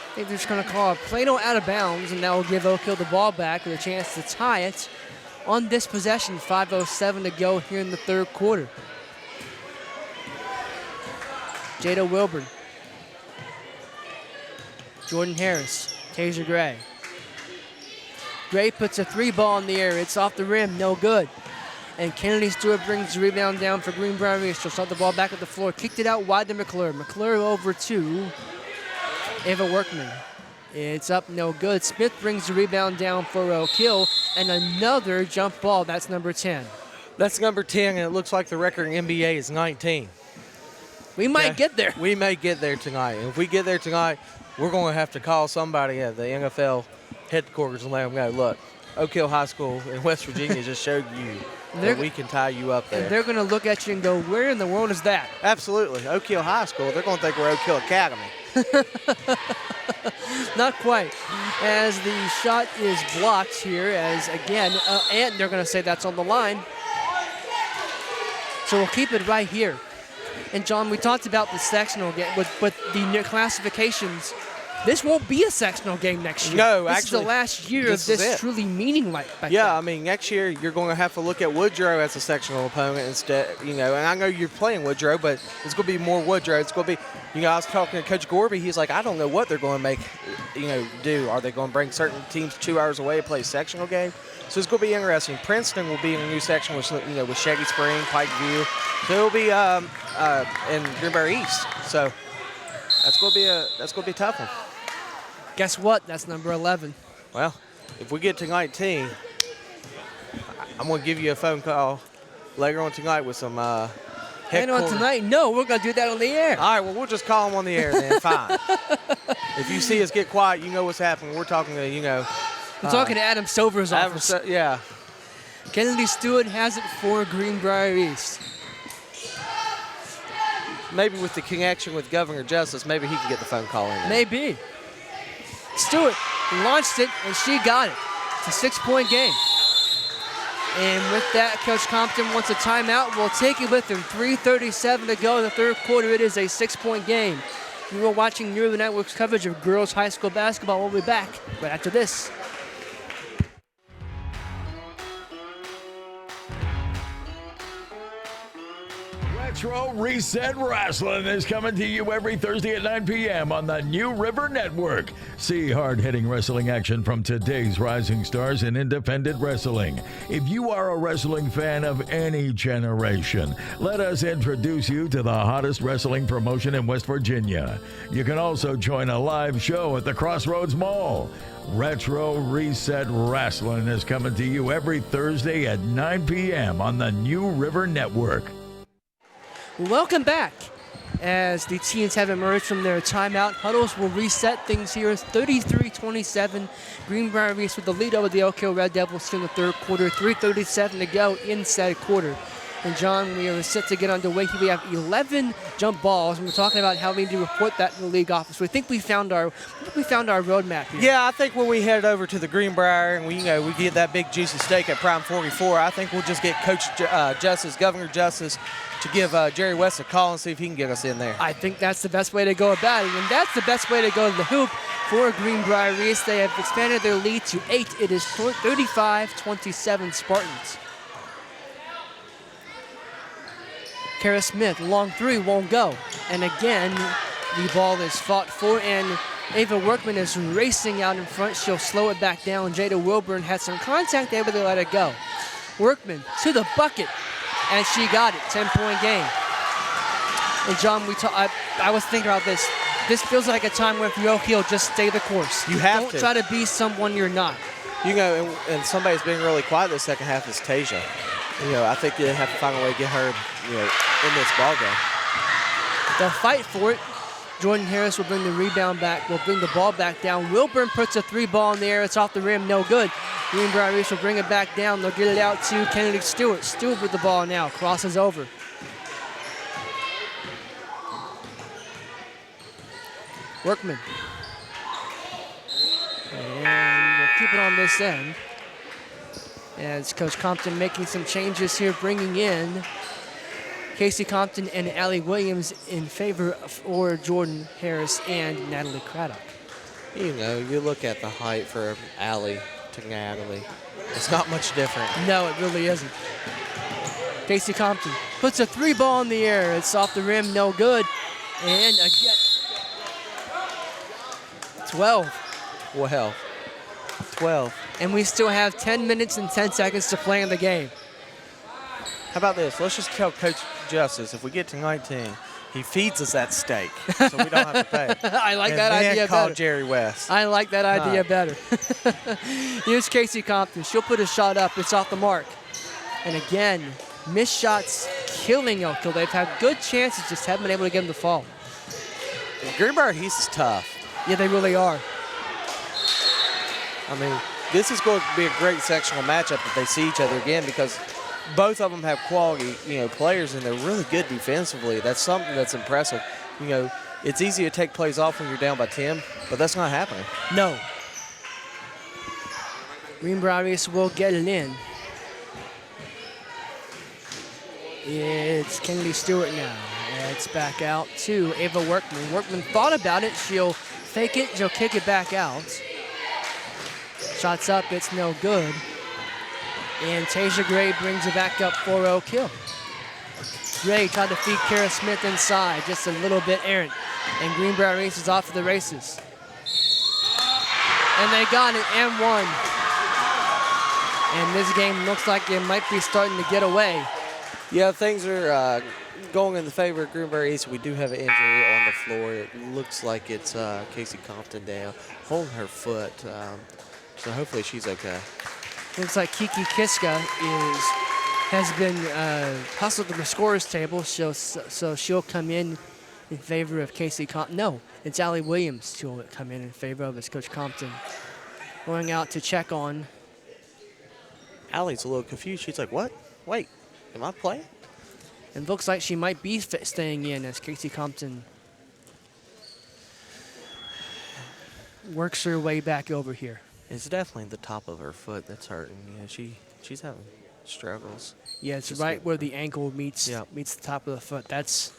I think they're just going to call a Plano out of bounds, and that will give Oak Hill the ball back with a chance to tie it on this possession. 5:07 to go here in the third quarter. Jada Wilburn. Jordan Harris. Tasia Gray. Gray puts a three ball in the air. It's off the rim, no good. And Kennedy Stewart brings the rebound down for Greenbrier East. She'll start the ball back at the floor. Kicked it out wide to McClure. McClure over to Ava Workman. It's up, no good. Smith brings the rebound down for Oak Hill. And another jump ball. That's number 10. That's number 10, and it looks like the record in NBA is 19. We might get there. We may get there tonight. And if we get there tonight, we're going to have to call somebody at the NFL headquarters and let them know, look, Oak Hill High School in West Virginia just showed you that we can tie you up there. And they're going to look at you and go, where in the world is that? Absolutely. Oak Hill High School, they're going to think we're Oak Hill Academy. Not quite. As the shot is blocked here, as again, and they're going to say that's on the line. So we'll keep it right here. And John, we talked about the sectional game with the classifications. This won't be a sectional game next year. No, this actually, is the last year of this truly meaning like that. Yeah, I mean, next year you're going to have to look at Woodrow as a sectional opponent instead, and I know you're playing Woodrow, but it's going to be more Woodrow. It's going to be, I was talking to Coach Gorby. He's like, I don't know what they're going to make, do. Are they going to bring certain teams 2 hours away to play a sectional game? So it's going to be interesting. Princeton will be in a new section with Shaggy Spring, Pikeview. So it'll be in Greenbrier East. So that's going to be a tough one. Guess what? That's number 11. Well, if we get to 19, I'm going to give you a phone call later on tonight with some And on tonight? No, we're going to do that on the air. All right, well, we'll just call them on the air then. Fine. If you see us get quiet, you know what's happening. We're talking to, We're talking to Adam Silver's office. Yeah. Kennedy Stewart has it for Greenbrier East. Maybe with the connection with Governor Justice, maybe he can get the phone call in there. Maybe. Stewart launched it, and she got it. It's a 6-point game. And with that, Coach Compton wants a timeout. We'll take it with him. 3:37 to go in the third quarter. It is a 6-point game. You are watching New River Network's coverage of girls high school basketball. We'll be back right after this. Retro Reset Wrestling is coming to you every Thursday at 9 p.m. on the New River Network. See hard-hitting wrestling action from today's rising stars in independent wrestling. If you are a wrestling fan of any generation, let us introduce you to the hottest wrestling promotion in West Virginia. You can also join a live show at the Crossroads Mall. Retro Reset Wrestling is coming to you every Thursday at 9 p.m. on the New River Network. Welcome back. As the teams have emerged from their timeout, huddles will reset things here. 33-27. Greenbrier East with the lead over the Oak Hill Red Devils here in the third quarter. 3:37 to go in said quarter. And John, we are set to get underway here. We have 11 jump balls, and we're talking about how we need to report that to the league office. We think we found our roadmap here. Yeah, I think when we head over to the Greenbrier and we get that big juicy steak at Prime 44, I think we'll just get Coach Governor Justice, to give Jerry West a call and see if he can get us in there. I think that's the best way to go about it, and that's the best way to go to the hoop for Greenbrier East. They have expanded their lead to 8. It is 35-27 Spartans. Kara Smith, long three, won't go. And again, the ball is fought for, and Ava Workman is racing out in front. She'll slow it back down. Jada Wilburn had some contact there, but they let it go. Workman to the bucket, and she got it. 10-point game. And John, I was thinking about this. This feels like a time where if you're Oak Hill, just stay the course. You have to. Don't try to be someone you're not. And somebody's being really quiet this second half is Tasia. I think you have to find a way to get her, in this ball game. They'll fight for it. Jordan Harris will bring the rebound back. Will bring the ball back down. Wilburn puts a 3-ball in the air. It's off the rim. No good. Greenbrier East will bring it back down. They'll get it out to Kennedy Stewart. Stewart with the ball now. Crosses over. Workman. And we'll keep it on this end. As Coach Compton making some changes here, bringing in Casey Compton and Allie Williams in favor for Jordan Harris and Natalie Craddock. You look at the height for Allie to Natalie. It's not much different. No, it really isn't. Casey Compton puts a 3-ball in the air. It's off the rim, no good. And again, 12. Well, 12. And we still have 10 minutes and 10 seconds to play in the game. How about this? Let's just tell Coach Justice, if we get to 19, he feeds us that steak, so we don't have to pay. I like and that then idea call better. Jerry West. I like that idea better. Here's Casey Compton. She'll put a shot up. It's off the mark. And again, missed shots killing Oak Hill. They've had good chances, just haven't been able to get them to fall. Greenbrier East is tough. Yeah, they really are. I mean, this is going to be a great sectional matchup if they see each other again, because both of them have quality, players, and they're really good defensively. That's something that's impressive. It's easy to take plays off when you're down by 10, but that's not happening. No. Greenbrier East will get it in. It's Kennedy Stewart now. It's back out to Ava Workman. Workman thought about it. She'll fake it. She'll kick it back out. Shots up. It's no good. And Tasia Gray brings it back up for Oak Hill. Gray tried to feed Kara Smith inside, just a little bit errant. And Greenbrier East is off to the races. And they got it, and won. And this game looks like it might be starting to get away. Yeah, things are going in the favor of Greenbrier East. We do have an injury on the floor. It looks like it's Casey Compton down, holding her foot. So hopefully she's okay. Looks like Kiki Kiska has been hustled to the scorer's table, so she'll come in favor of Casey Compton. No, it's Allie Williams who'll come in favor of as Coach Compton. Going out to check on. Allie's a little confused. She's like, what? Wait, am I playing? And looks like she might be staying in as Casey Compton works her way back over here. It's definitely the top of her foot that's hurting. She's having struggles. Yeah, it's Just right get- where the ankle meets Yep. meets the top of the foot. That's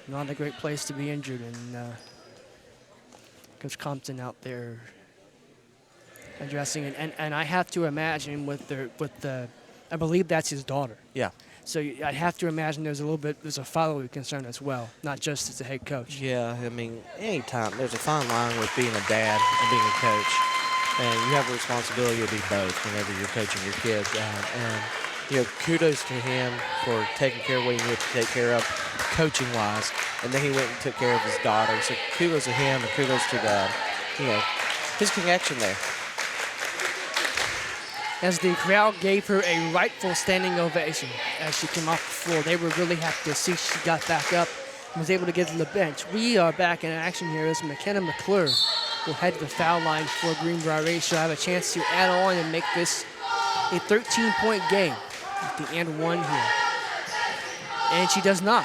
not a great place to be injured. And Coach Compton out there addressing it. And I have to imagine with the, I believe that's his daughter. Yeah. So I have to imagine there's a fatherly concern as well, not just as a head coach. Yeah, I mean, anytime there's a fine line with being a dad and being a coach, and you have a responsibility to be both whenever you're coaching your kids. And kudos to him for taking care of what he needed to take care of, coaching-wise, and then he went and took care of his daughter. So kudos to him, and kudos to his connection there. As the crowd gave her a rightful standing ovation as she came off the floor. They were really happy to see she got back up and was able to get to the bench. We are back in action here as McKenna McClure will head to the foul line for Greenbrier. She'll have a chance to add on and make this a 13-point game at the end one here. And she does not.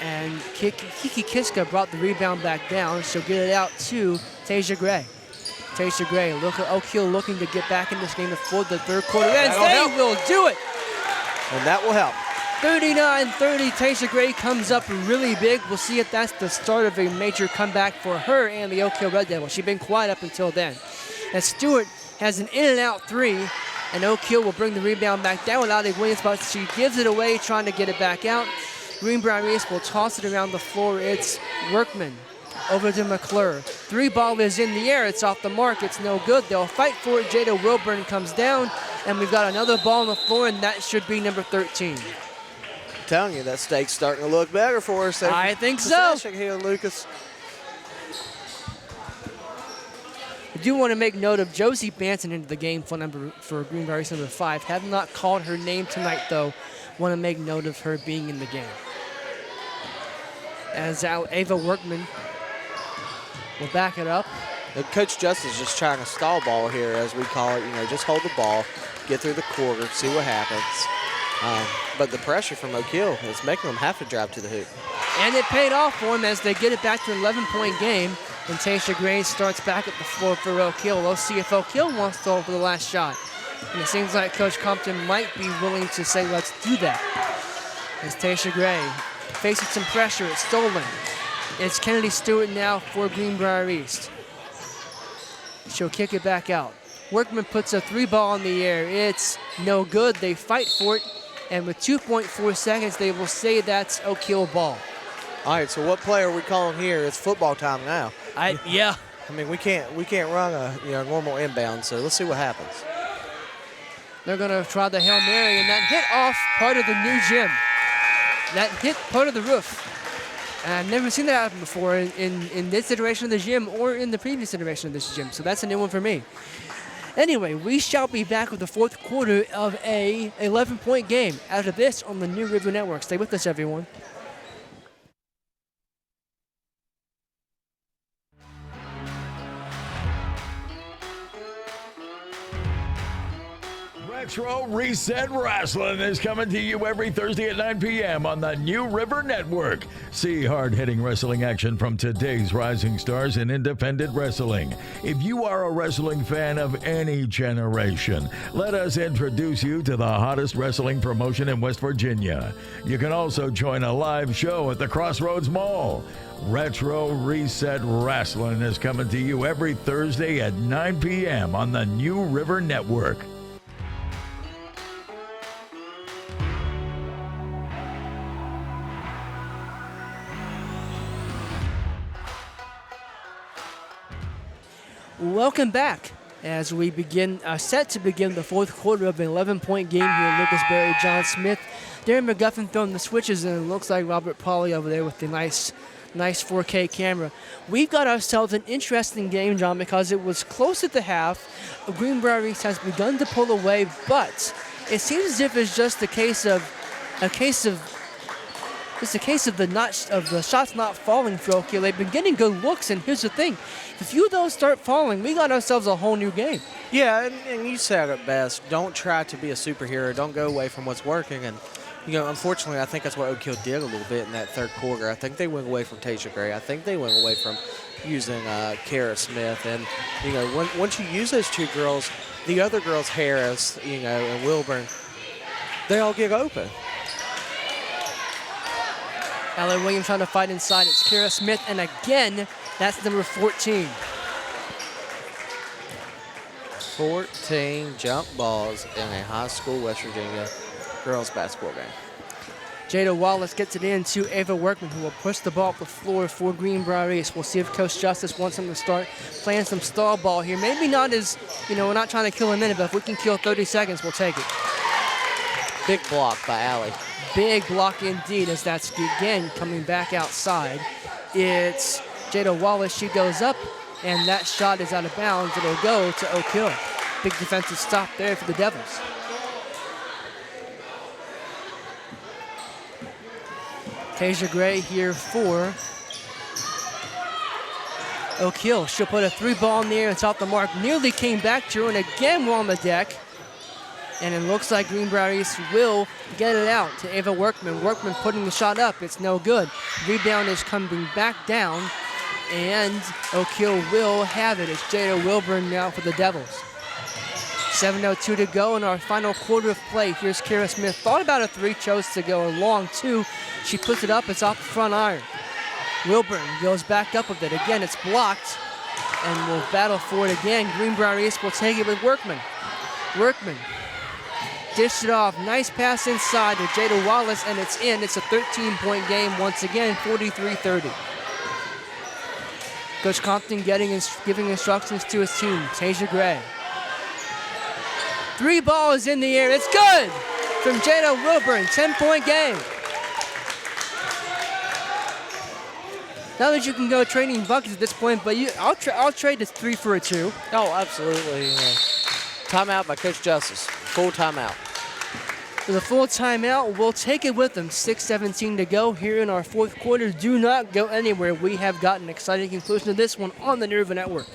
And Kiki Kiska brought the rebound back down. She'll get it out to Tasia Gray. Tasia Gray, look at Oak Hill looking to get back in this game before the third quarter ends. They will do it. And that will help. 39-30, Tasia Gray comes up really big. We'll see if that's the start of a major comeback for her and the Oak Hill Red Devils. She's been quiet up until then. As Stewart has an in-and-out three, and Oak Hill will bring the rebound back down without a Williams, but she gives it away trying to get it back out. Greenbrier East will toss it around the floor. It's Workman over to McClure. Three ball is in the air. It's off the mark. It's no good. They'll fight for it. Jada Wilburn comes down, and we've got another ball on the floor, and that should be number 13. I'm telling you, that stake's starting to look better for us. I think so. Here, Lucas. I do want to make note of Josie Banton into the game for Greenbrier East number 5. Have not called her name tonight, though. Want to make note of her being in the game. As Ava Workman will back it up. Coach Justice is just trying to stall ball here, as we call it. Just hold the ball, get through the quarter, see what happens. But the pressure from Oak Hill is making them have to drive to the hoop. And it paid off for them as they get it back to an 11-point game. And Tasia Gray starts back at the floor for Oak Hill. We'll see if Oak Hill wants to go for the last shot. And it seems like Coach Compton might be willing to say, let's do that. As Tasia Gray facing some pressure, it's stolen. It's Kennedy Stewart now for Greenbrier East. She'll kick it back out. Workman puts a three ball in the air. It's no good. They fight for it. And with 2.4 seconds, they will say that's Oak Hill ball. All right, so what play are we calling here? It's football time now. Yeah. I mean, we can't run a normal inbound, so let's see what happens. They're going to try the Hail Mary, and that hit off part of the new gym. That hit part of the roof. And I've never seen that happen before in this iteration of the gym or in the previous iteration of this gym, so that's a new one for me. Anyway, we shall be back with the fourth quarter of a 11-point game after this on the New River Network. Stay with us, everyone. Retro Reset Wrestling is coming to you every Thursday at 9 p.m. on the New River Network. See hard-hitting wrestling action from today's rising stars in independent wrestling. If you are a wrestling fan of any generation, let us introduce you to the hottest wrestling promotion in West Virginia. You can also join a live show at the Crossroads Mall. Retro Reset Wrestling is coming to you every Thursday at 9 p.m. on the New River Network. Welcome back as we set to begin the fourth quarter of an 11-point game here. Lucas Berry, John Smith, Darren McGuffin throwing the switches, and it looks like Robert Pauly over there with the nice 4K camera. We've got ourselves an interesting game, John, because it was close at the half. Greenbrier East has begun to pull away, but it seems as if it's just a case of the shots not falling for Oak Hill. They've been getting good looks, and here's the thing. If a few of those start falling, we got ourselves a whole new game. Yeah, and you said it best. Don't try to be a superhero. Don't go away from what's working. And, unfortunately, I think that's what Oak Hill did a little bit in that third quarter. I think they went away from Tasia Gray. I think they went away from using Kara Smith. And, once you use those two girls, the other girls, Harris, and Wilburn, they all get open. Allie Williams trying to fight inside. It's Kara Smith, and again, that's number 14. 14 jump balls in a high school West Virginia girls basketball game. Jada Wallace gets it in to Ava Workman, who will push the ball up the floor for Greenbrier East. We'll see if Coach Justice wants him to start playing some stall ball here. Maybe not as, we're not trying to kill a minute, but if we can kill 30 seconds, we'll take it. Big block by Allie. Big block indeed, as that's again coming back outside. It's Jada Wallace. She goes up, and that shot is out of bounds. It'll go to Oak Hill. Big defensive stop there for the Devils. Tasia Gray here for Oak Hill. She'll put a 3-ball in the air. It's off the mark. Nearly came back to her, and again we're on the deck. And it looks like Greenbrier East will get it out to Ava Workman. Workman putting the shot up. It's no good. Rebound is coming back down, and Oak Hill will have it. It's Jada Wilburn now for the Devils. 7:02 to go in our final quarter of play. Here's Kara Smith. Thought about a 3, chose to go a long 2. She puts it up. It's off the front iron. Wilburn goes back up with it. Again, it's blocked, and will battle for it again. Greenbrier East will take it with Workman. Workman dished it off. Nice pass inside to Jada Wallace, and it's in. It's a 13-point game once again, 43-30. Coach Compton giving instructions to his team. Tasia Gray. 3 balls in the air. It's good from Jada Wilburn. 10-point game. Not that you can go trading buckets at this point, but I'll trade this 3 for a 2. Oh, absolutely. Timeout by Coach Justice. Full timeout. For the full timeout, we'll take it with them. 6:17 to go here in our fourth quarter. Do not go anywhere. We have got an exciting conclusion to this one on the New River Network.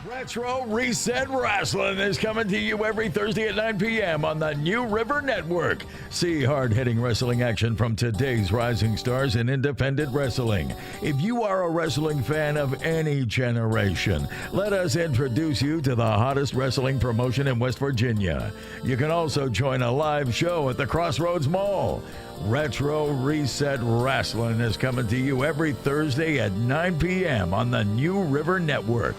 Retro Reset Wrestling is coming to you every Thursday at 9 p.m. on the New River Network. See hard-hitting wrestling action from today's rising stars in independent wrestling. If you are a wrestling fan of any generation, let us introduce you to the hottest wrestling promotion in West Virginia. You can also join a live show at the Crossroads Mall. Retro Reset Wrestling is coming to you every Thursday at 9 p.m. on the New River Network.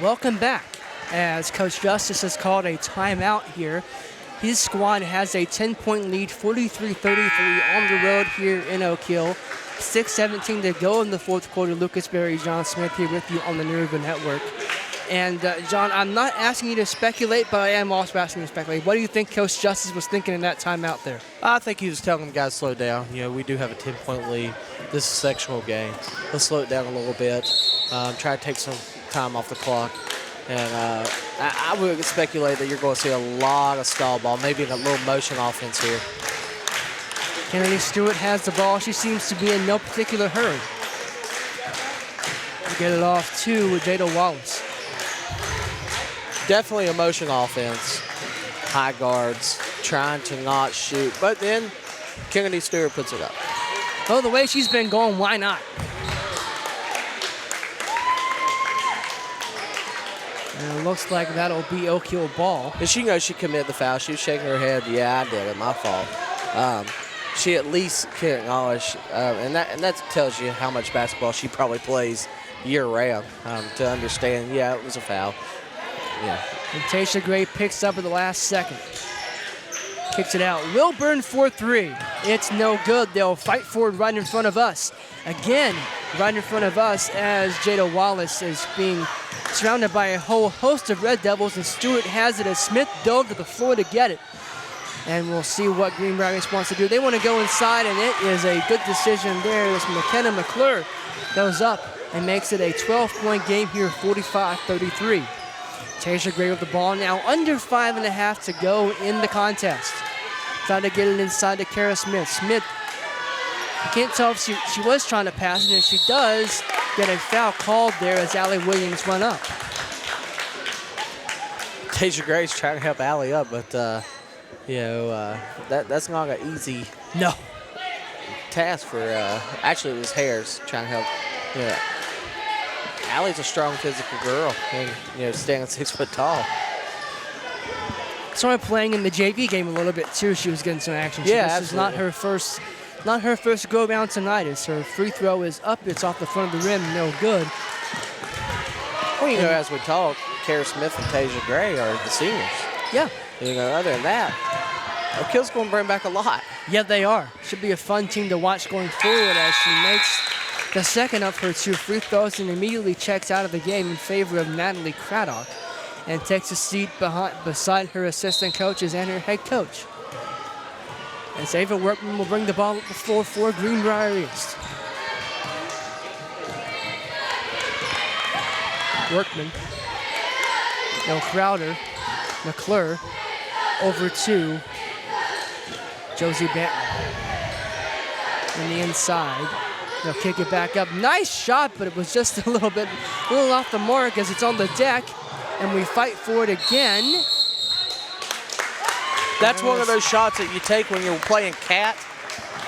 Welcome back, as Coach Justice has called a timeout here. His squad has a 10-point lead, 43-33 on the road here in Oak Hill. 6:17 to go in the fourth quarter. Lucas Berry, John Smith here with you on the New River Network. And John, I'm not asking you to speculate, but I am also asking you to speculate. What do you think Coach Justice was thinking in that timeout there? I think he was telling the guys to slow down. We do have a 10-point lead. This is a sectional game. Let's slow it down a little bit. Try to take some time off the clock. And I would speculate that you're going to see a lot of stall ball, maybe a little motion offense here. Kennedy Stewart has the ball. She seems to be in no particular hurry. We get it off to Jada Wallace. Definitely a motion offense. High guards, trying to not shoot. But then Kennedy Stewart puts it up. Oh, the way she's been going, why not? And it looks like that'll be Oak Hill ball. And she knows she committed the foul. She was shaking her head. Yeah, I did it. My fault. She at least can acknowledge, and that tells you how much basketball she probably plays year-round to understand, yeah, it was a foul. Yeah. And Tasia Gray picks up at the last second. Kicks it out. Wilburn for 3. It's no good. They'll fight for it right in front of us. Again, right in front of us as Jada Wallace is being surrounded by a whole host of Red Devils, and Stewart has it as Smith dove to the floor to get it. And we'll see what Greenbrier wants to do. They want to go inside, and it is a good decision there as McKenna McClure goes up and makes it a 12-point game here, 45-33. Tasia Gray with the ball now, under 5.5 to go in the contest. Trying to get it inside to Kara Smith. Smith Can't tell if she was trying to pass it, and if she does get a foul called there as Allie Williams went up. Tasia Gray's trying to help Allie up, but that's not an easy task for. Actually, it was Harris trying to help. Allie's a strong physical girl, and standing 6 foot tall. Started playing in the JV game a little bit too. She was getting some action. This is not her first go around tonight. As her free throw is up, it's off the front of the rim, no good. Well, as we talk, Kara Smith and Tasia Gray are the seniors. Yeah. Other than that, Oak Hill's going to bring back a lot. Yeah, they are. Should be a fun team to watch going forward as she makes the second of her 2 free throws and immediately checks out of the game in favor of Natalie Craddock and takes a seat beside her assistant coaches and her head coach. And Ava Workman will bring the ball up the floor for Greenbrier East. Workman. Now Crowder, McClure, over to Josie Benton. On the inside, they'll kick it back up. Nice shot, but it was just a little off the mark as it's on the deck, and we fight for it again. That's one of those shots that you take when you're playing cat,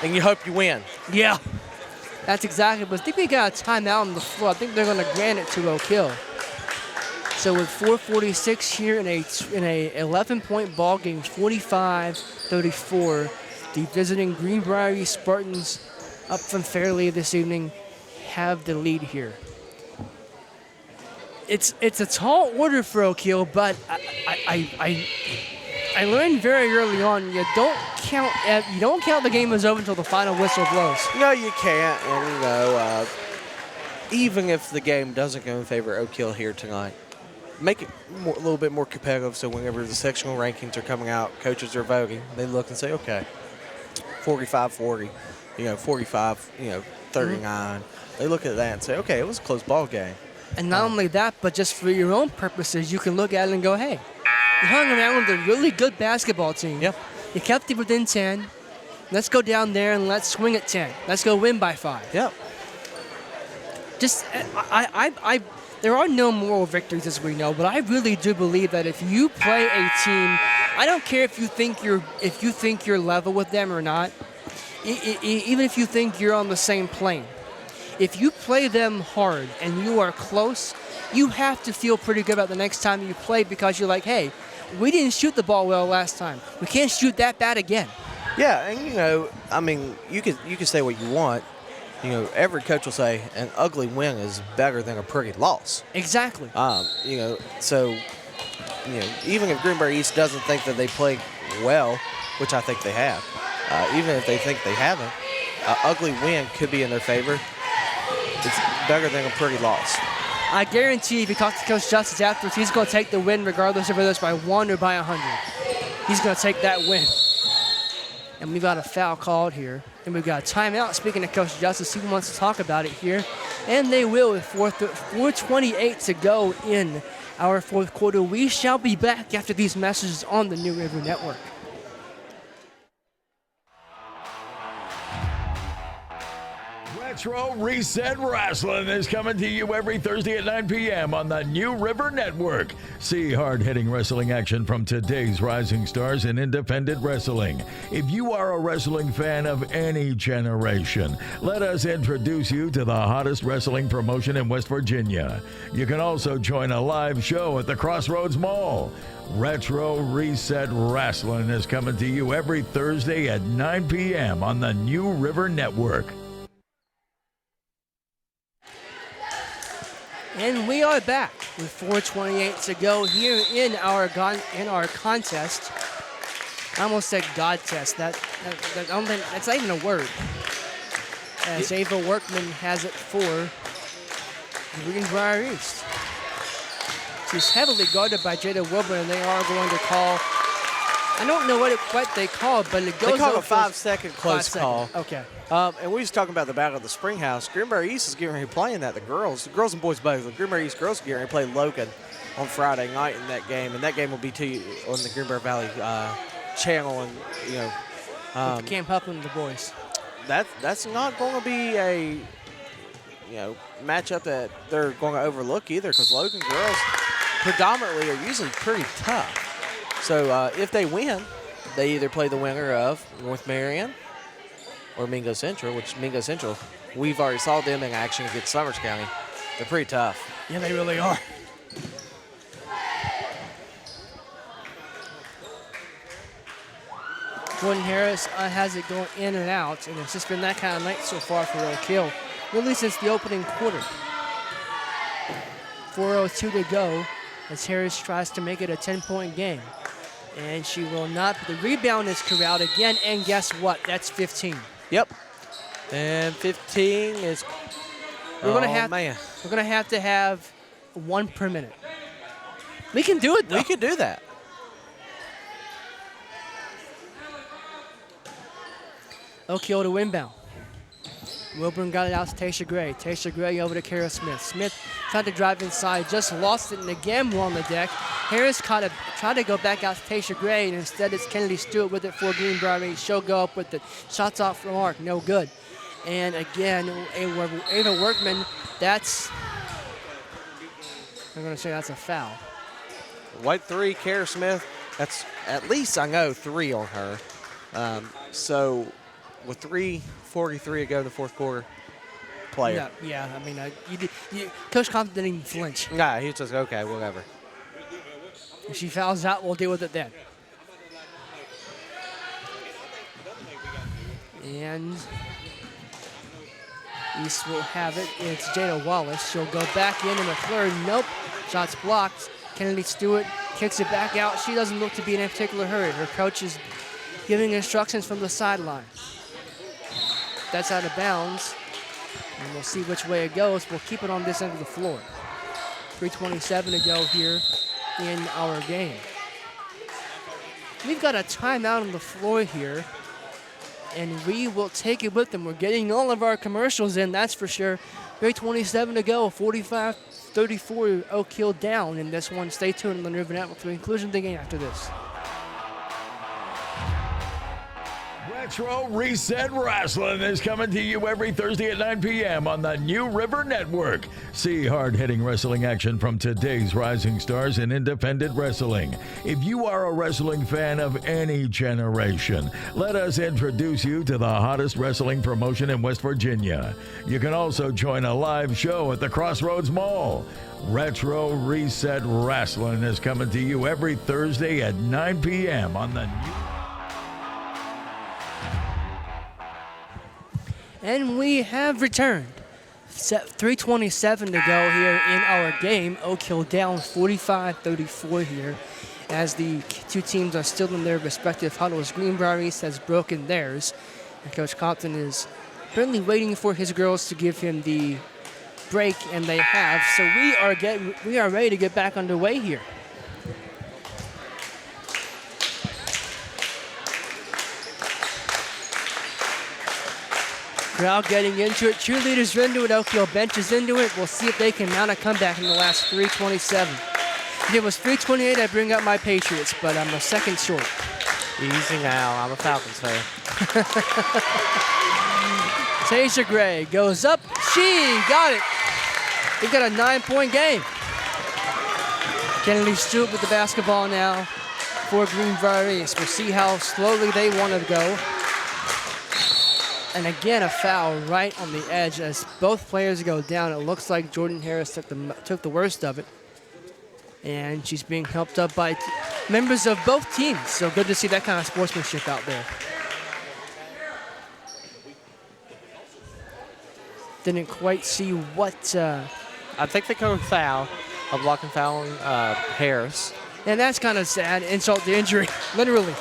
and you hope you win. Yeah, that's exactly. But I think we got a timeout on the floor. I think they're going to grant it to Oak Hill. So with 4:46 here in a 11-point ball game, 45-34, the visiting Greenbrier East Spartans up from Fairleigh this evening have the lead here. It's a tall order for Oak Hill, but I learned very early on you don't count the game as over until the final whistle blows. No, you can't, and even if the game doesn't go in favor of Oak Hill here tonight, make it a little bit more competitive so whenever the sectional rankings are coming out, coaches are voting, they look and say, okay, 45-40, 45, 39. They look at that and say, okay, it was a close ball game. And not only that, but just for your own purposes, you can look at it and go, hey, you hung around with a really good basketball team. Yep. You kept it within 10. Let's go down there and let's swing at 10. Let's go win by 5. Yep. Just, there are no moral victories, as we know, but I really do believe that if you play a team, I don't care if you think you're level with them or not, even if you think you're on the same plane. If you play them hard and you are close, you have to feel pretty good about the next time you play because you're like, hey, we didn't shoot the ball well last time. We can't shoot that bad again. Yeah, and you can say what you want. Every coach will say an ugly win is better than a pretty loss. Exactly. So even if Greenbrier East doesn't think that they played well, which I think they have, even if they think they haven't, an ugly win could be in their favor. It's better than a pretty loss. I guarantee if you talk to Coach Justice afterwards, he's going to take the win regardless of whether it's by 1 or by 100. He's going to take that win. And we've got a foul called here. And we've got a timeout. Speaking of Coach Justice, he wants to talk about it here. And they will with 4:28 to go in our fourth quarter. We shall be back after these messages on the New River Network. Retro Reset Wrestling is coming to you every Thursday at 9 p.m. on the New River Network. See hard-hitting wrestling action from today's rising stars in independent wrestling. If you are a wrestling fan of any generation, let us introduce you to the hottest wrestling promotion in West Virginia. You can also join a live show at the Crossroads Mall. Retro Reset Wrestling is coming to you every Thursday at 9 p.m. on the New River Network. And we are back with 4:28 to go here in our contest. I almost said God test. I don't think that's not even a word. As Ava Workman has it for Greenbrier East. She's heavily guarded by Jada Wilburn, and they are going to call. I don't know what they called, but it goes. They call a 5-second close call. Okay. And we was talking about the battle of the Springhouse. Greenbrier East is getting ready to play in that. The girls and boys both. The Greenbrier East girls are getting ready to play Logan on Friday night in that game, and that game will be on the Greenbrier Valley channel. And with Cam Huffman and the boys. that's not going to be a matchup that they're going to overlook either, because Logan girls predominantly are usually pretty tough. So if they win, they either play the winner of North Marion or Mingo Central, which Mingo Central, we've already saw them in action against Summers County. They're pretty tough. Yeah, they really are. Jordan Harris has it going in and out, and it's just been that kind of night so far for Oak Hill, really since the opening quarter. 4:02 to go as Harris tries to make it a 10-point game. And she will not. The rebound is corralled again, and guess what? That's 15. Yep. And 15 is. We're gonna have to have 1 per minute. We can do it, though. We can do that. Oak Hill to inbound. Wilburn got it out to Tasha Gray. Tasha Gray over to Kara Smith. Smith tried to drive inside, just lost it, and again we're on the deck. Harris tried to go back out to Tasha Gray, and instead it's Kennedy Stewart with it for Greenbrier. She'll go up with it. Shots off the mark, no good. And again, Ava Workman, I'm going to say that's a foul. White 3, Kara Smith, that's at least, I know, 3 on her. So with 3:43 to go in the fourth quarter, player. Yeah, I mean, Coach Compton didn't even flinch. Nah, he was just, okay, whatever. If she fouls out, we'll deal with it then. And East will have it. It's Jada Wallace. She'll go back in McClure. Nope. Shots blocked. Kennedy Stewart kicks it back out. She doesn't look to be in a particular hurry. Her coach is giving instructions from the sideline. That's out of bounds. And we'll see which way it goes. We'll keep it on this end of the floor. 3:27 to go here in our game. We've got a timeout on the floor here, and we will take it with them. We're getting all of our commercials in, that's for sure. 3:27 to go, 45-34 Oak Hill down in this one. Stay tuned on the New River Network for the inclusion of the game after this. Retro Reset Wrestling is coming to you every Thursday at 9 p.m. on the New River Network. See hard-hitting wrestling action from today's rising stars in independent wrestling. If you are a wrestling fan of any generation, let us introduce you to the hottest wrestling promotion in West Virginia. You can also join a live show at the Crossroads Mall. Retro Reset Wrestling is coming to you every Thursday at 9 p.m. on the New. And we have returned. 3:27 to go here in our game. Oak Hill down 45-34 here as the two teams are still in their respective huddles. Greenbrier East has broken theirs. And Coach Compton is apparently waiting for his girls to give him the break, and they have. So we are ready to get back underway here. Crowd getting into it. Cheerleaders are into it. Oak Hill bench is into it. We'll see if they can mount a comeback in the last 3:27. If it was 3:28, I'd bring up my Patriots, but I'm a second short. Easy now. I'm a Falcons fan. Tasia Gray goes up. She got it. We've got a 9-point game. Kennedy Stewart with the basketball now for Greenbrier East. We'll see how slowly they want to go. And again, a foul right on the edge as both players go down. It looks like Jordan Harris took the worst of it. And she's being helped up by members of both teams. So good to see that kind of sportsmanship out there. Didn't quite see what... I think they called foul, a blocking foul on Harris. And that's kind of sad, insult to injury, literally.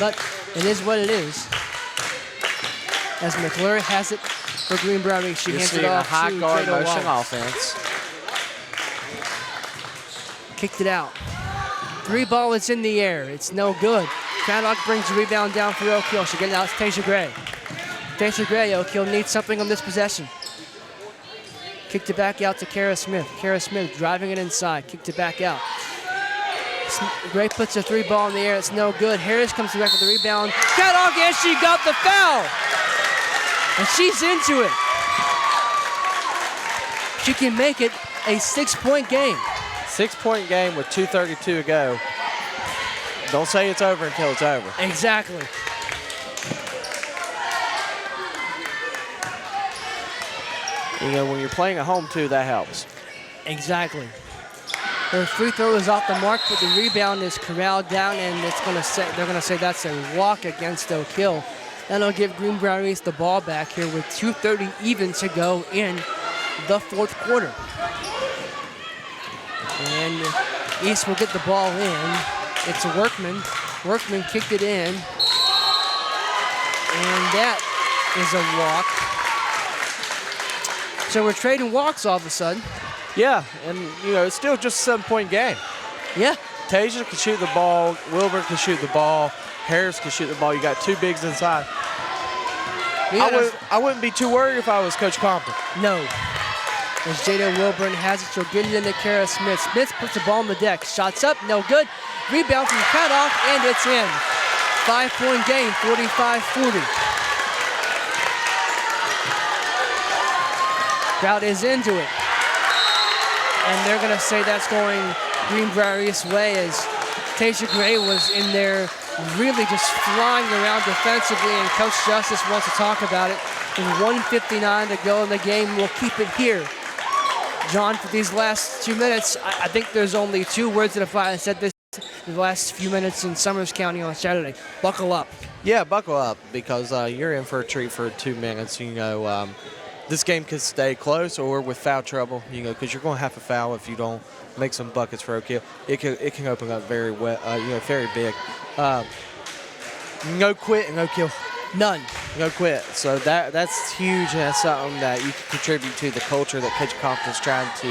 But it is what it is. As McClure has it for Greenbrier, she hands it off a high to guard Jada motion Wallace. offense. Kicked it out. 3 ball is in the air. It's no good. Craddock brings the rebound down for Oak Hill. She'll get it out to Tasia Gray. Tasia Gray, Oak Hill needs something on this possession. Kicked it back out to Kara Smith. Kara Smith driving it inside. Kicked it back out. Gray puts a 3 ball in the air. It's no good. Harris comes back with the rebound. Craddock, and she got the foul. And she's into it. She can make it a 6-point game. 6-point game with 2:32 to go. Don't say it's over until it's over. Exactly. You know, when you're playing at home too, that helps. Exactly. Her free throw is off the mark, but the rebound is corralled down, and they're gonna say that's a walk against Oak Hill. That'll give Greenbrier East the ball back here with 2:30 even to go in the 4th quarter. And East will get the ball in. It's Workman. Workman kicked it in. And that is a walk. So we're trading walks all of a sudden. Yeah, and you know, it's still just a 7-point game. Yeah. Tasia can shoot the ball. Wilbur can shoot the ball. Harris can shoot the ball. You got 2 bigs inside. I wouldn't be too worried if I was Coach Compton. No. As Jada Wilburn has it, she'll get it into Kara Smith. Smith puts the ball on the deck. Shots up, no good. Rebound from Craddock, and it's in. 5-point game, 45-40. Crowd is into it. And they're going to say that's going Greenbrier East's way as Tasia Gray was in there really just flying around defensively, and Coach Justice wants to talk about it. With 1:59 to go in the game, we'll keep it here. John, for these last 2 minutes, I think there's only 2 words that apply. I said this in the last few minutes in Summers County on Saturday. Buckle up. Yeah, buckle up, because you're in for a treat for 2 minutes. You know, this game could stay close or with foul trouble, you know, because you're going to have to foul if you don't make some buckets for Oak Hill. It can open up very well, you know, very big. No quit and no kill. None. No quit. So that's huge, and that's something that you can contribute to the culture that Coach Compton's trying to,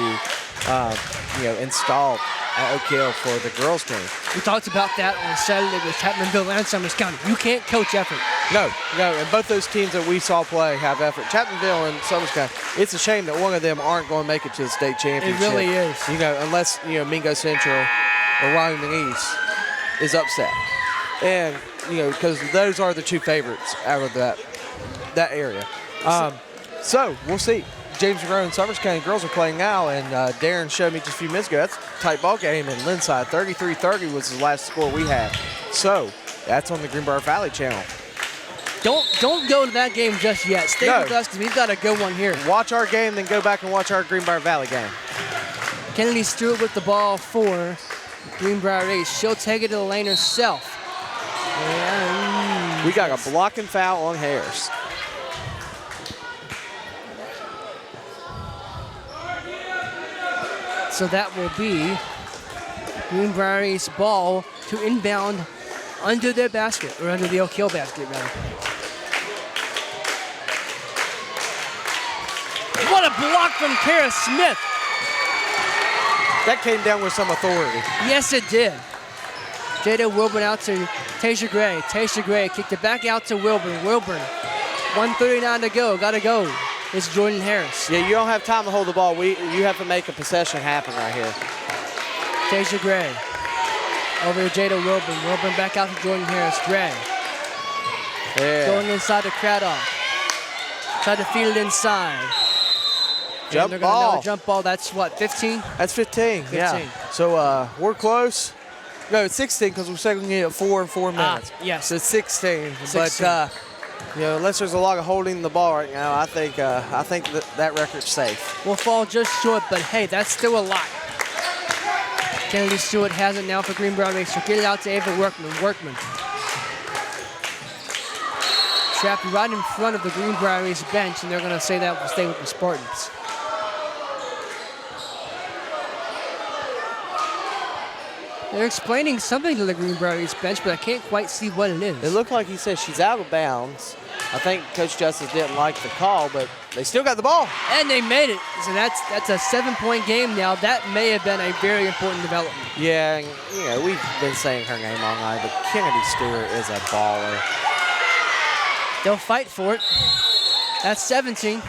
you know, install at Oak Hill for the girls' team. We talked about that on Saturday with Chapmanville and Summers County. You can't coach effort. No, and both those teams that we saw play have effort. Chapmanville and Summers County. It's a shame that one of them aren't going to make it to the state championship. It really is. You know, unless, you know, Mingo Central or Wyoming East is upset. And, you know, because those are the 2 favorites out of that area. So we'll see. James Monroe and Summers County girls are playing now, and Darren showed me just a few minutes ago. That's a tight ball game in Linside. 33-30 was the last score we had. So that's on the Greenbrier Valley channel. Don't go to that game just yet. Stay with us, because we've got a good one here. Watch our game, then go back and watch our Greenbrier Valley game. Kennedy Stewart with the ball for Greenbrier East. She'll take it to the lane herself. And we got a blocking foul on Harris. So that will be Greenbrier East's ball to inbound under their basket, or under the Oak Hill basket, rather. What a block from Kara Smith. That came down with some authority. Yes, it did. Jada Wilburn out to Tasia Gray. Tasia Gray kicked it back out to Wilburn. Wilburn, 1:39 to go. Gotta go. It's Jordan Harris. Yeah, you don't have time to hold the ball. You have to make a possession happen right here. Tasia Gray. Over to Jada Wilburn. Wilburn back out to Jordan Harris. Gray. Yeah. Going inside to Craddock. Tried to feed it inside. Jump ball. Another jump ball. That's what, 15? That's 15. Yeah. So we're close. No, it's 16 because we're second it at 4 and 4 minutes. Yes. So it's 16. 16. But you know, unless there's a lot of holding the ball right now, I think that record's safe. We'll fall just short, but hey, that's still a lot. Kennedy Stewart has it now for Greenbrier East. She'll get it out to Ava Workman. Workman. Trapped right in front of the Greenbrier East bench, and they're going to say that will stay with the Spartans. They're explaining something to the Greenbrier East bench, but I can't quite see what it is. It looked like he said she's out of bounds. I think Coach Justice didn't like the call, but they still got the ball. And they made it. So that's a 7-point game now. That may have been a very important development. Yeah, and, you know, we've been saying her name all night, but Kennedy Stewart is a baller. They'll fight for it. That's 17.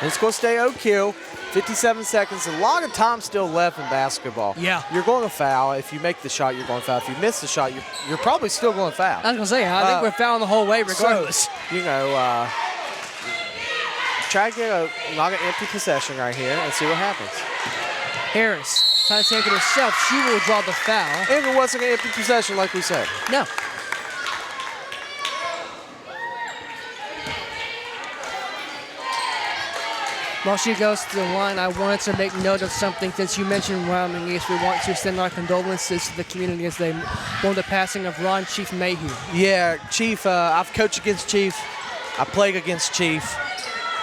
It's going to stay Oak Hill. 57 seconds, a lot of time still left in basketball. Yeah. You're going to foul. If you make the shot, you're going to foul. If you miss the shot, you're probably still going to foul. I was going to say, I think we're fouling the whole way regardless. So, try to knock an empty possession right here and see what happens. Harris trying to take it herself. She will draw the foul. And it wasn't an empty possession like we said. No. While she goes to the line, I wanted to make note of something since you mentioned Wyoming East. We want to extend our condolences to the community as they mourn the passing of Ron Chief Mayhew. Yeah, Chief, I've coached against Chief. I played against Chief.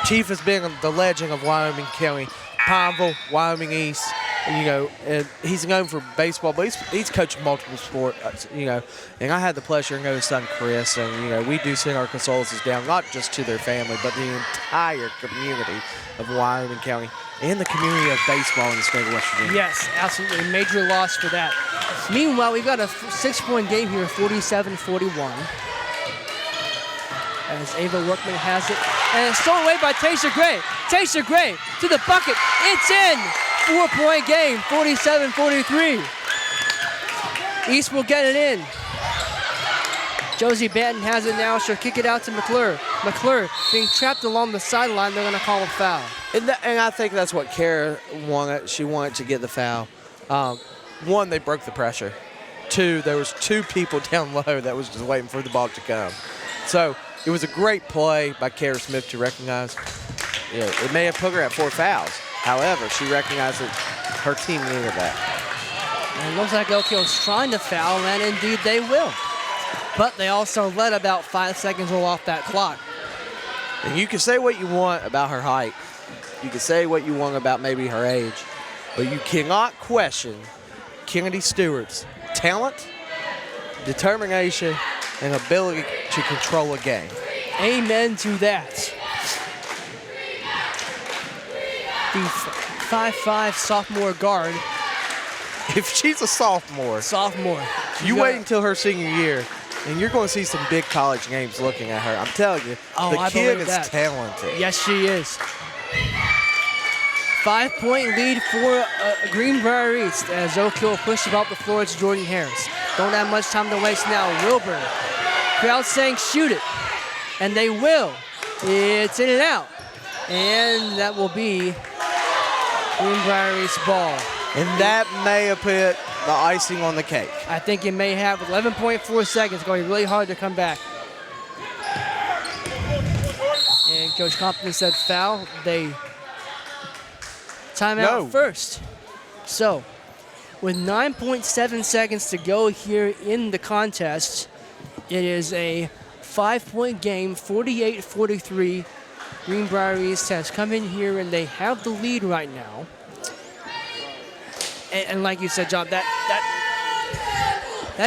Chief has been the legend of Wyoming County, Pineville, Wyoming East. And he's known for baseball, but he's coached multiple sports, and I had the pleasure to know his son Chris, and, we do send our condolences down, not just to their family, but the entire community of Wyoming County and the community of baseball in the state of West Virginia. Yes, absolutely. Major loss for that. Meanwhile, we've got a 6-point game here, 47-41. As Ava Workman has it, and it's stolen away by Tasha Gray. Tasha Gray to the bucket. It's in. 4-point game, 47-43. East will get it in. Josie Banton has it now. She'll kick it out to McClure. McClure being trapped along the sideline. They're going to call a foul. And I think that's what Kara wanted. She wanted to get the foul. One, they broke the pressure. Two, there was 2 people down low that was just waiting for the ball to come. So it was a great play by Kara Smith to recognize. It may have put her at 4 fouls. However, she recognized that her team needed that. And it looks like Oak Hill's trying to foul, and indeed they will. But they also let about 5 seconds roll off that clock. And you can say what you want about her height. You can say what you want about maybe her age. But you cannot question Kennedy Stewart's talent, determination, and ability to control a game. Amen to that. The 5'5" sophomore guard. If she's a sophomore, you wait until her senior year, and you're going to see some big college games looking at her. I'm telling you, the kid is talented. Yes, she is. 5-point lead for Greenbrier East as Oak Hill pushes about the floor. It's Jordan Harris. Don't have much time to waste now. Wilburn. Crowd saying shoot it. And they will. It's in and out. And that will be Greenbrier East ball. And that may have put the icing on the cake. I think it may have. 11.4 seconds. Going to be really hard to come back. And Coach Compton said foul. They timeout first. So, with 9.7 seconds to go here in the contest, it is a 5-point game, 48-43. Greenbrier East has come in here and they have the lead right now. And like you said, John, that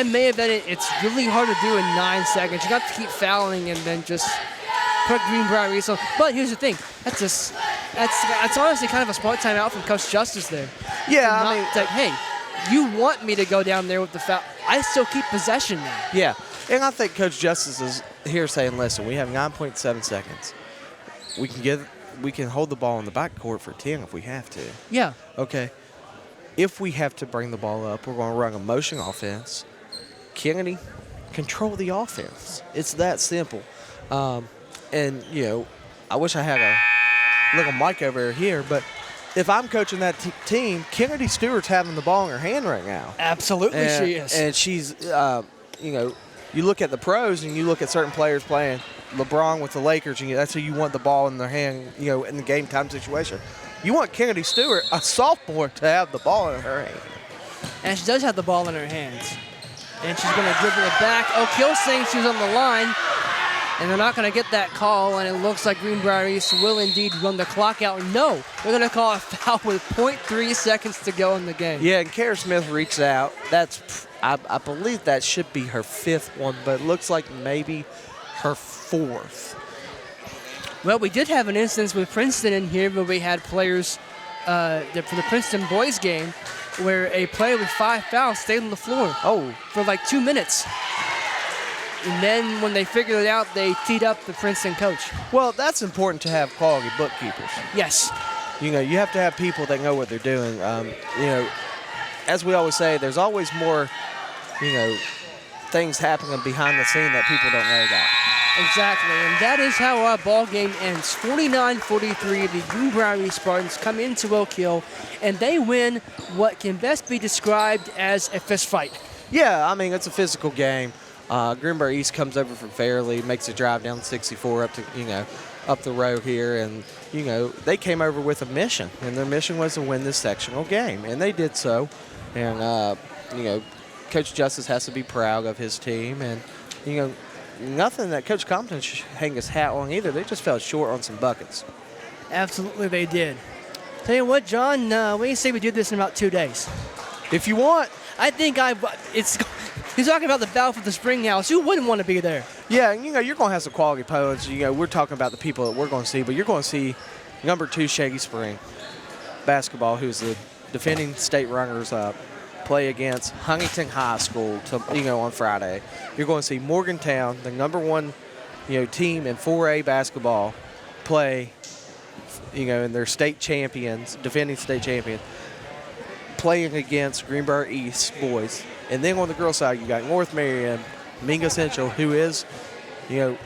may have been it. It's really hard to do in 9 seconds. You got to keep fouling and then just put Greenbrier East on. But here's the thing. That's honestly kind of a smart timeout from Coach Justice there. Yeah, I mean, it's like, hey, you want me to go down there with the foul. I still keep possession now. Yeah, and I think Coach Justice is here saying, listen, we have 9.7 seconds. We can hold the ball in the backcourt for 10 if we have to. Yeah. Okay. If we have to bring the ball up, we're going to run a motion offense. Kennedy, control the offense. It's that simple. And, I wish I had a little mic over here, but if I'm coaching that team, Kennedy Stewart's having the ball in her hand right now. Absolutely, she is. And she's, you look at the pros and you look at certain players playing LeBron with the Lakers, and that's who you want the ball in their hand, in the game time situation. You want Kennedy Stewart, a sophomore, to have the ball in her hand. And she does have the ball in her hands. And she's going to dribble it back. Oak Hill saying she's on the line. And they're not going to get that call, and it looks like Greenbrier East will indeed run the clock out. No, they're going to call a foul with 0.3 seconds to go in the game. Yeah, and Kara Smith reached out. I believe that should be her 5th one, but it looks like maybe her 4th. Well, we did have an instance with Princeton in here where we had players for the Princeton boys game where a player with 5 fouls stayed on the floor for like 2 minutes. And then when they figured it out, they teed up the Princeton coach. Well, that's important to have quality bookkeepers. Yes. you have to have people that know what they're doing. As we always say, there's always more, things happening behind the scene that people don't know about. Exactly, and that is how our ball game ends. 49-43, the Greenbrier Spartans come into Oak Hill, and they win what can best be described as a fist fight. Yeah, I mean, it's a physical game. Greenbrier East comes over from Fairleigh, makes a drive down 64 up to, up the road here, and, they came over with a mission, and their mission was to win this sectional game, and they did so. And, Coach Justice has to be proud of his team, and, nothing that Coach Compton should hang his hat on either. They just fell short on some buckets. Absolutely, they did. Tell you what, John, what do you say we do this in about 2 days? If you want. I think he's talking about the battle for the Spring House. Who wouldn't want to be there? Yeah, you're going to have some quality opponents. We're talking about the people that we're going to see, but you're going to see number 2 Shaggy Spring basketball, who's the defending state runners-up, play against Huntington High School on Friday. You're going to see Morgantown, the number 1 team in 4A basketball, play and their state champions, defending state champion, playing against Greenbrier East boys. And then on the girls' side, you got North Marion, Mingo Central, who is a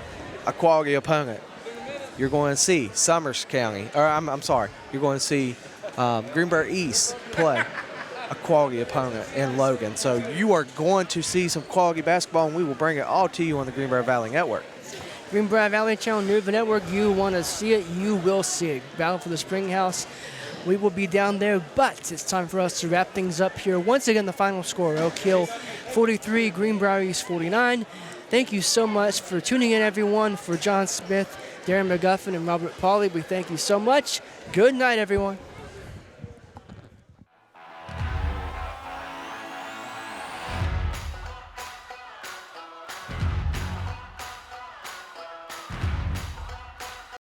quality opponent. You're going to see Summers County, or I'm sorry, you're going to see Greenbrier East play a quality opponent in Logan. So you are going to see some quality basketball, and we will bring it all to you on the Greenbrier Valley Network. Greenbrier Valley Channel News Network, you want to see it, you will see it. Battle for the Spring House. We will be down there, but it's time for us to wrap things up here. Once again, the final score, Oak Hill 43, Greenbrier East 49. Thank you so much for tuning in, everyone. For John Smith, Darren McGuffin, and Robert Pauley, we thank you so much. Good night, everyone.